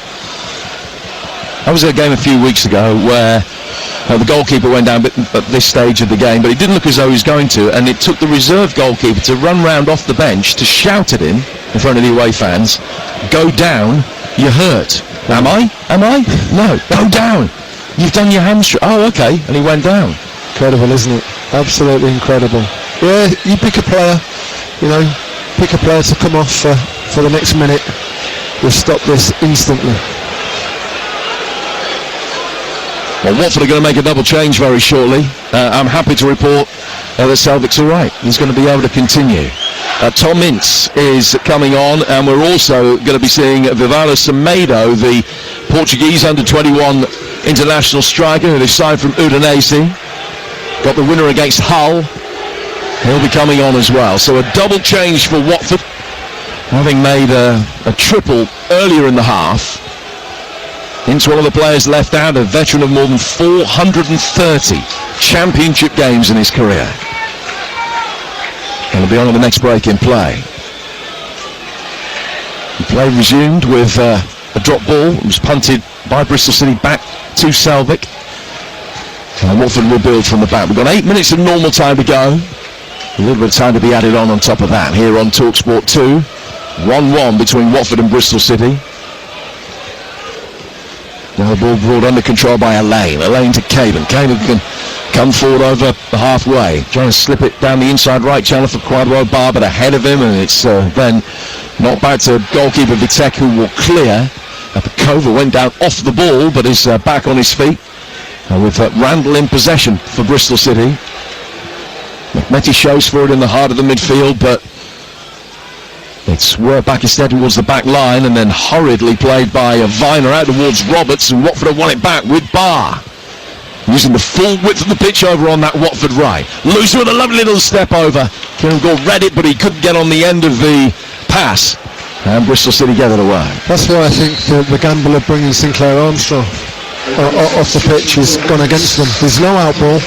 I was at a game a few weeks ago where the goalkeeper went down at this stage of the game, but it didn't look as though he was going to, and it took the reserve goalkeeper to run round off the bench to shout at him in front of the away fans, "Go down, you're hurt." Am I? No, go down. You've done your hamstring. Oh, okay. And he went down. Incredible, isn't it? Absolutely incredible. Yeah, you pick a player, pick a player to come off for the next minute. We'll stop this instantly. Well, Watford are going to make a double change very shortly. I'm happy to report that Selvic's all right. He's going to be able to continue. Tom Ince is coming on, and we're also going to be seeing Vivalo Semedo, the Portuguese under-21 international striker who they signed from Udinese. Got the winner against Hull. He'll be coming on as well. So a double change for Watford, having made a triple earlier in the half. Into one of the players left out, a veteran of more than 430 championship games in his career. And he'll be on at the next break in play. The play resumed with a drop ball. It was punted by Bristol City back to Selvik. And Watford will build from the back. We've got 8 minutes of normal time to go. A little bit of time to be added on top of that here on TalkSport 2. 1-1 between Watford and Bristol City. Now the ball brought under control by Elaine to Caban. Caban can come forward over the halfway, trying to slip it down the inside right channel for Quadro Bar, but ahead of him, and it's then knocked back to goalkeeper Vitek, who will clear. Pakova went down off the ball, but is back on his feet, with Randall in possession for Bristol City. McMetty shows for it in the heart of the midfield, but it's worked back instead towards the back line, and then hurriedly played by Viner out towards Roberts, and Watford have won it back with Barr, using the full width of the pitch over on that Watford right. Looser with a lovely little step over. Kieran Gore read it, but he couldn't get on the end of the pass, and Bristol City get it away. That's why I think the gamble of bringing Sinclair Armstrong off the pitch has gone against them. There's no outball,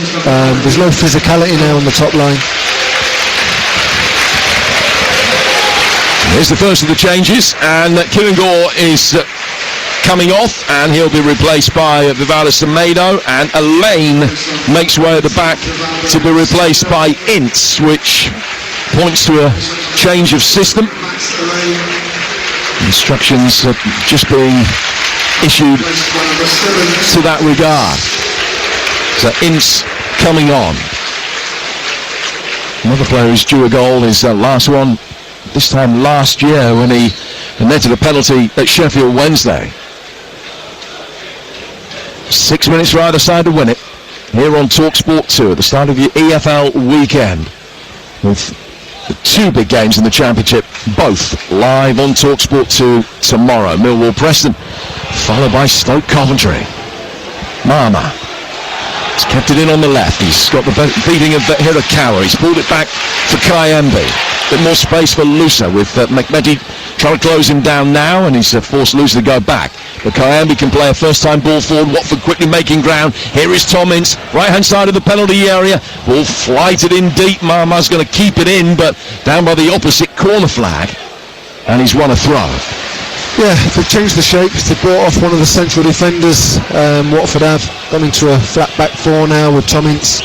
there's no physicality now on the top line. Here's the first of the changes, and Kieran Gore is coming off, and he'll be replaced by Vivala Semedo, and Elaine makes way at the back to be replaced by Ince, which points to a change of system. Instructions are just being issued to that regard. So Ince coming on. Another player who's due a goal is last one, this time last year when he netted a penalty at Sheffield Wednesday. 6 minutes for either side to win it. Here on TalkSport 2 at the start of your EFL weekend, with the two big games in the Championship, both live on TalkSport 2 tomorrow. Millwall Preston, followed by Stoke Coventry. Mama has kept it in on the left. He's got the beating of Hirakawa. He's pulled it back for Kayembe. Bit more space for Lusa, with McMetty trying to close him down now, and he's forced Lusa to go back. But Kayembe can play a first-time ball forward. Watford quickly making ground. Here is Tom Ince, right-hand side of the penalty area. Ball flighted in deep. Marmar's going to keep it in, but down by the opposite corner flag, and he's won a throw. Yeah, they've changed the shape. They've brought off one of the central defenders. Watford have gone into a flat back four now with Tom Ince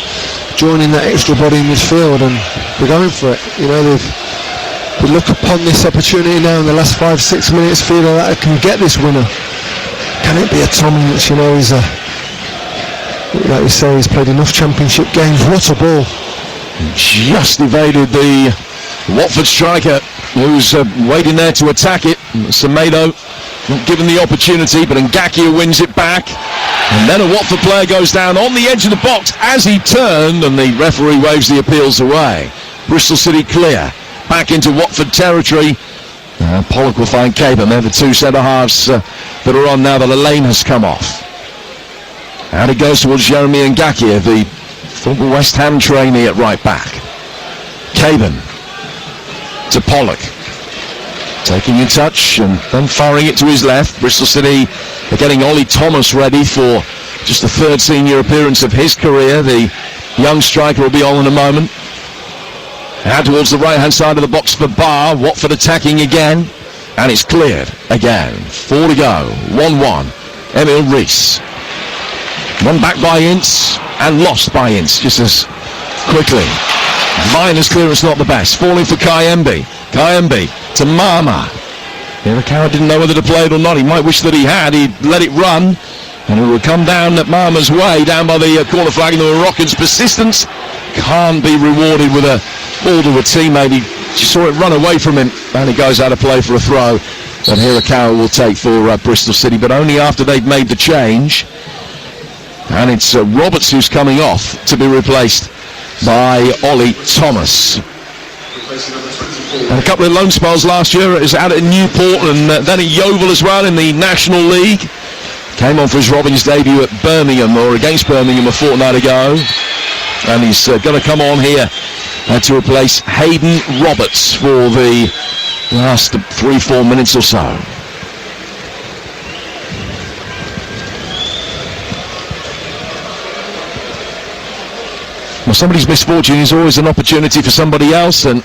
joining that extra body in midfield, and we're going for it. You know, we look upon this opportunity now in the last 5-6 minutes, feeling that I can get this winner. Can it be a Tom Ince? You know, he's like we say, he's played enough championship games. What a ball! Just evaded the Watford striker, who's waiting there to attack it. Semedo not given the opportunity, but Ngakia wins it back. And then a Watford player goes down on the edge of the box as he turned, and the referee waves the appeals away. Bristol City clear, back into Watford territory. Pollock will find Caban. They're the two centre-halves that are on now that Elaine has come off. And it goes towards Jeremy Ngakia, the former West Ham trainee at right back. Caban to Pollock, taking in touch and then firing it to his left. Bristol City are getting Ollie Thomas ready for just the third senior appearance of his career. The young striker will be on in a moment. Out towards the right-hand side of the box for Barr. Watford attacking again, and it's cleared again. 4 to go, 1-1. Emil Rees. Won back by Ince and lost by Ince just as quickly. Miner's clearance not the best. Falling for Kayembe. Kayembe to Mama. Hirakawa didn't know whether to play it or not. He might wish that he had. He'd let it run, and it would come down at Mama's way, down by the corner flag. And the Moroccan's persistence can't be rewarded with a ball to a teammate. He just saw it run away from him, and he goes out of play for a throw that Hirakawa will take for Bristol City, but only after they've made the change. And it's Roberts who's coming off to be replaced by Ollie Thomas. And a couple of loan spells last year. It was out at Newport and then at Yeovil as well in the National League. Came on for his Robins debut at Birmingham, or against Birmingham a fortnight ago. And he's going to come on here to replace Hayden Roberts for the last 3-4 minutes or so. Well, somebody's misfortune is always an opportunity for somebody else, and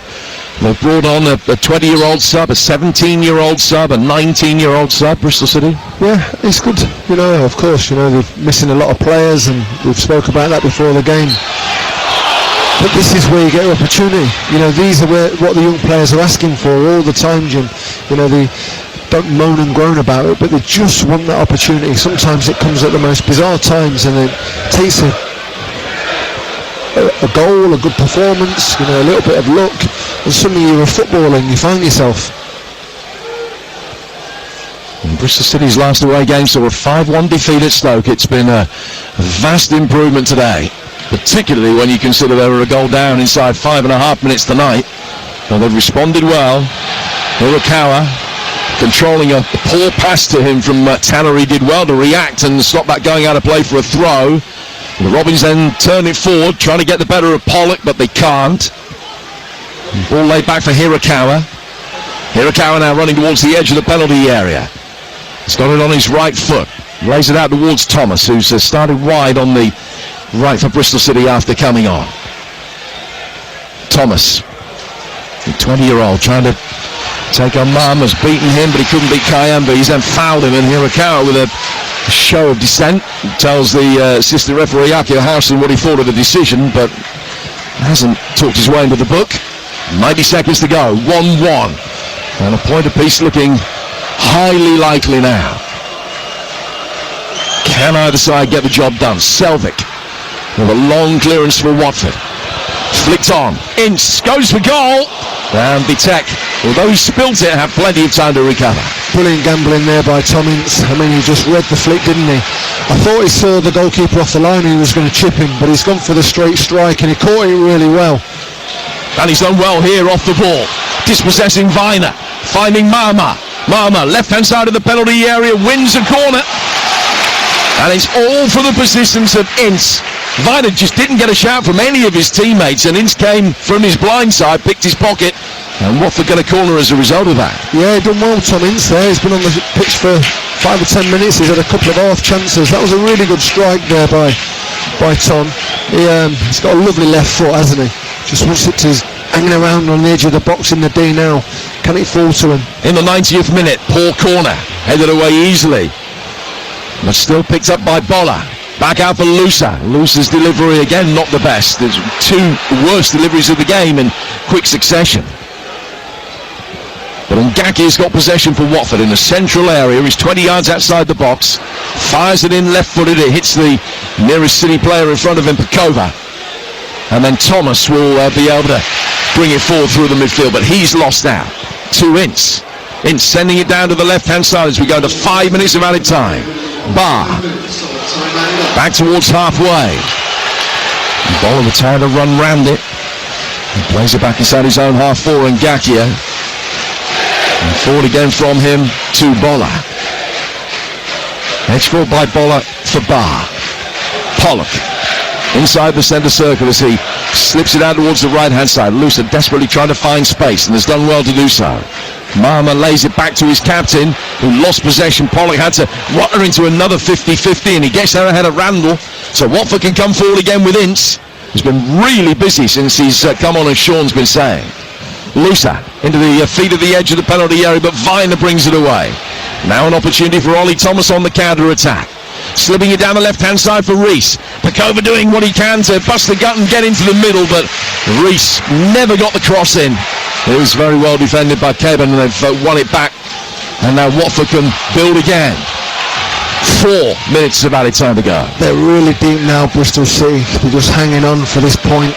they've brought on a 20-year-old sub, a 17-year-old sub, a 19-year-old sub, Bristol City. Yeah, it's good. Of course, they're missing a lot of players, and we've spoke about that before the game. But this is where you get opportunity. These are what the young players are asking for all the time, Jim. They don't moan and groan about it, but they just want that opportunity. Sometimes it comes at the most bizarre times, and it takes a goal, a good performance, a little bit of luck, and suddenly you're a footballer and you find yourself. And Bristol City's last away game saw a 5-1 defeat at Stoke. It's been a vast improvement today, particularly when you consider they were a goal down inside 5.5 minutes tonight. Well, they've responded well. Hirakawa controlling a poor pass to him from Tanner. He did well to react and stop that going out of play for a throw. The Robins then turn it forward, trying to get the better of Pollock, but they can't. Ball laid back for Hirakawa. Hirakawa now running towards the edge of the penalty area. He's got it on his right foot. Lays it out towards Thomas, who's started wide on the right for Bristol City after coming on. Thomas, the 20-year-old, trying to take on Mam, has beaten him, but he couldn't beat Kayamba. He's then fouled him, and Hirakawa with a show of dissent tells the assistant referee Akio Housen what he thought of the decision, but hasn't talked his way into the book. 90 seconds to go, 1-1, and a point apiece looking highly likely now. Can either side get the job done? Selvik with a long clearance for Watford. Flicked on, Ince goes for goal, and Bitek, although he spilt it, had plenty of time to recover. Brilliant gambling there by Tom Ince. He just read the flick, didn't he? I thought he saw the goalkeeper off the line and he was going to chip him, but he's gone for the straight strike and he caught it really well. And he's done well here off the ball. Dispossessing Viner, finding Mama, left-hand side of the penalty area, wins a corner. And it's all for the persistence of Ince. Viner just didn't get a shout from any of his teammates, and Ince came from his blind side, picked his pocket, and Watford got a corner as a result of that. Yeah, done well, Tom Ince there. He's been on the pitch for 5 or 10 minutes. He's had a couple of half chances. That was a really good strike there by Tom. He's got a lovely left foot, hasn't he? Just wants it to hanging around on the edge of the box in the D now. Can it fall to him? In the 90th minute, poor corner, headed away easily, but still picked up by Bolla. Back out for Lusa. Lusa's delivery again not the best. There's 2 worst deliveries of the game in quick succession. But Ngaki's got possession for Watford in the central area. He's 20 yards outside the box. Fires it in left-footed. It hits the nearest City player in front of him, Pakova. And then Thomas will be able to bring it forward through the midfield. But he's lost out to Ince. Ince sending it down to the left-hand side as we go to 5 minutes of added time. Barr. Back towards halfway. Bolla with time to run round it. He plays it back inside his own half for Ngakia. And forward again from him to Bolla. Edge forward by Bolla for Barr. Pollock inside the centre circle as he slips it out towards the right hand side. Lusa desperately trying to find space and has done well to do so. Mama lays it back to his captain, who lost possession. Pollock had to run her into another 50-50, and he gets her ahead of Randall. So Watford can come forward again with Ince, who's been really busy since he's come on, as Sean's been saying. Lusa into the feet of the edge of the penalty area, but Viner brings it away. Now an opportunity for Ollie Thomas on the counter-attack. Slipping it down the left-hand side for Reese. Pakova doing what he can to bust the gut and get into the middle, but Reese never got the cross in. It was very well defended by Keben, and they've won it back. And now Watford can build again. 4 minutes of added time to go. They're really deep now, Bristol City. They're just hanging on for this point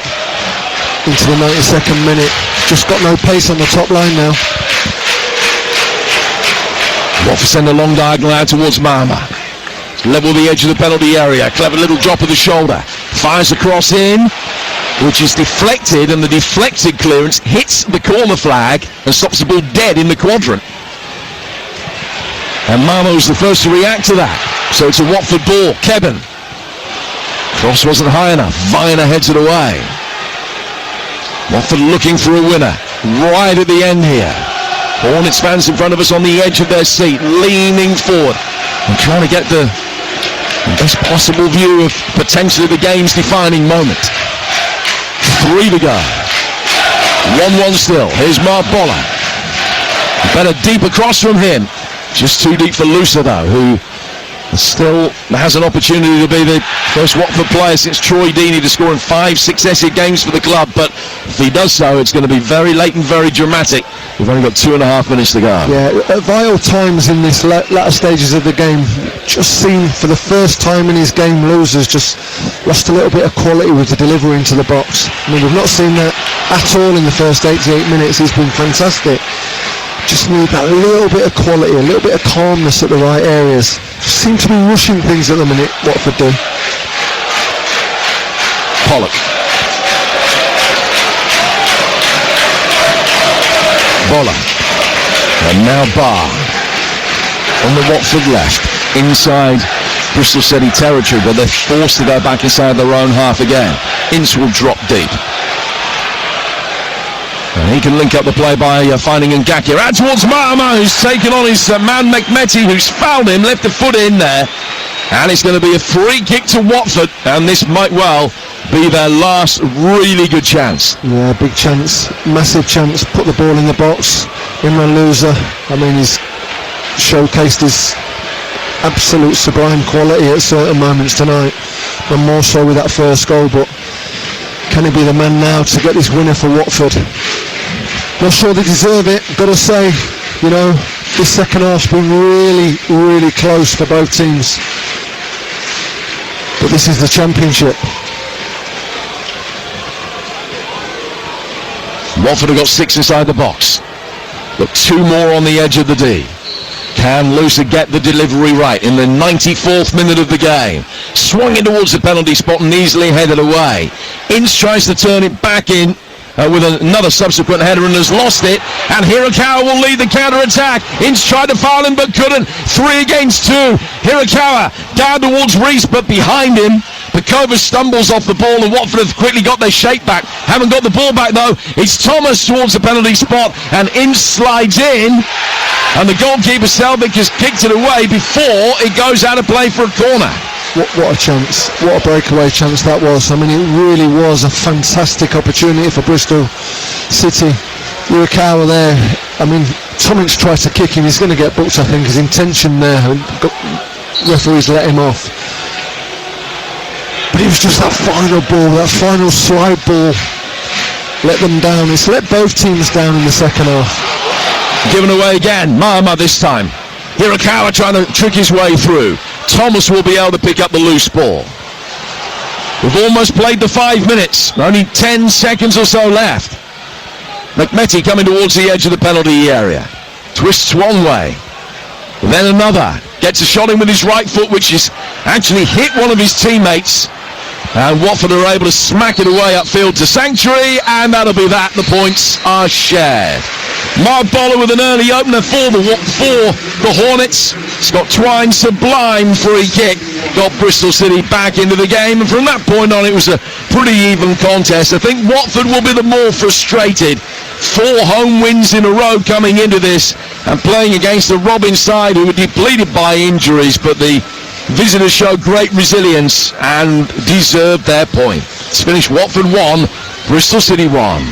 into the 92nd minute. Just got no pace on the top line now. Watford send a long diagonal out towards Mama. Level the edge of the penalty area. Clever little drop of the shoulder. Fires the cross in, which is deflected, and the deflected clearance hits the corner flag and stops the ball dead in the quadrant. And Marmo's the first to react to that. So it's a Watford ball. Kevin. Cross wasn't high enough. Viner heads it away. Watford looking for a winner. Right at the end here. Hornets fans in front of us on the edge of their seat, leaning forward and trying to get the best possible view of potentially the game's defining moment. 3 to go. 1-1 still. Here's Mark Boller. Better deep across from him. Just too deep for Lucer though, who still has an opportunity to be the first Watford player since Troy Deeney to score in 5 successive games for the club, but if he does so, it's going to be very late and very dramatic. We've only got 2.5 minutes to go. Yeah, at vital times in this latter stages of the game, just seen for the first time in his game, Losers just lost a little bit of quality with the delivery into the box. I mean, we've not seen that at all in the first 88 minutes. He's been fantastic. Just need that little bit of quality, a little bit of calmness at the right areas. Just seem to be rushing things at the minute, Watford do. Pollock. Boller. And now Barr. On the Watford left, inside Bristol City territory, but they're forced to go back inside their own half again. Ince will drop deep. And he can link up the play by finding Ngakia. Out towards Mahama, who's taken on his man McMetty, who's fouled him, left a foot in there. And it's going to be a free kick to Watford, and this might well be their last really good chance. Yeah, big chance, massive chance. Put the ball in the box. Imran Loser, I mean, he's showcased his absolute sublime quality at certain moments tonight, and more so with that first goal, but can he be the man now to get this winner for Watford? Not sure they deserve it, gotta say. You know, this second half's been really, really close for both teams. But this is the Championship. Watford have got 6 inside the box. Look, 2 more on the edge of the D. Can Lucer get the delivery right in the 94th minute of the game? Swung in towards the penalty spot and easily headed away. Ince tries to turn it back in with another subsequent header and has lost it. And Hirakawa will lead the counter-attack. Ince tried to foul him but couldn't. 3 against 2. Hirakawa down towards Reese, but behind him Pakova stumbles off the ball and Watford have quickly got their shape back. Haven't got the ball back though. It's Thomas towards the penalty spot and Ince slides in. And the goalkeeper Selvik has kicked it away before it goes out of play for a corner. What a chance, what a breakaway chance that was. I mean, it really was a fantastic opportunity for Bristol City. Hirakawa there, I mean, Tomic tries to kick him, he's going to get booked, I think. His intention there, referees let him off. But it was just that final ball, that final slide ball, let them down. It's let both teams down in the second half. Given away again, Mahama this time. Hirakawa trying to trick his way through. Thomas will be able to pick up the loose ball. We've almost played the 5 minutes. Only 10 seconds or so left. McMetty coming towards the edge of the penalty area. Twists one way. Then another. Gets a shot in with his right foot, which is actually hit one of his teammates. And Watford are able to smack it away upfield to Sanctuary, and that'll be that. The points are shared. Mark Boller with an early opener for the Hornets. Scott Twine's sublime free kick got Bristol City back into the game, and from that point on it was a pretty even contest. I think Watford will be the more frustrated. 4 home wins in a row coming into this and playing against a Robin side who were depleted by injuries, but the visitors showed great resilience and deserved their point. It's finished Watford 1, Bristol City 1.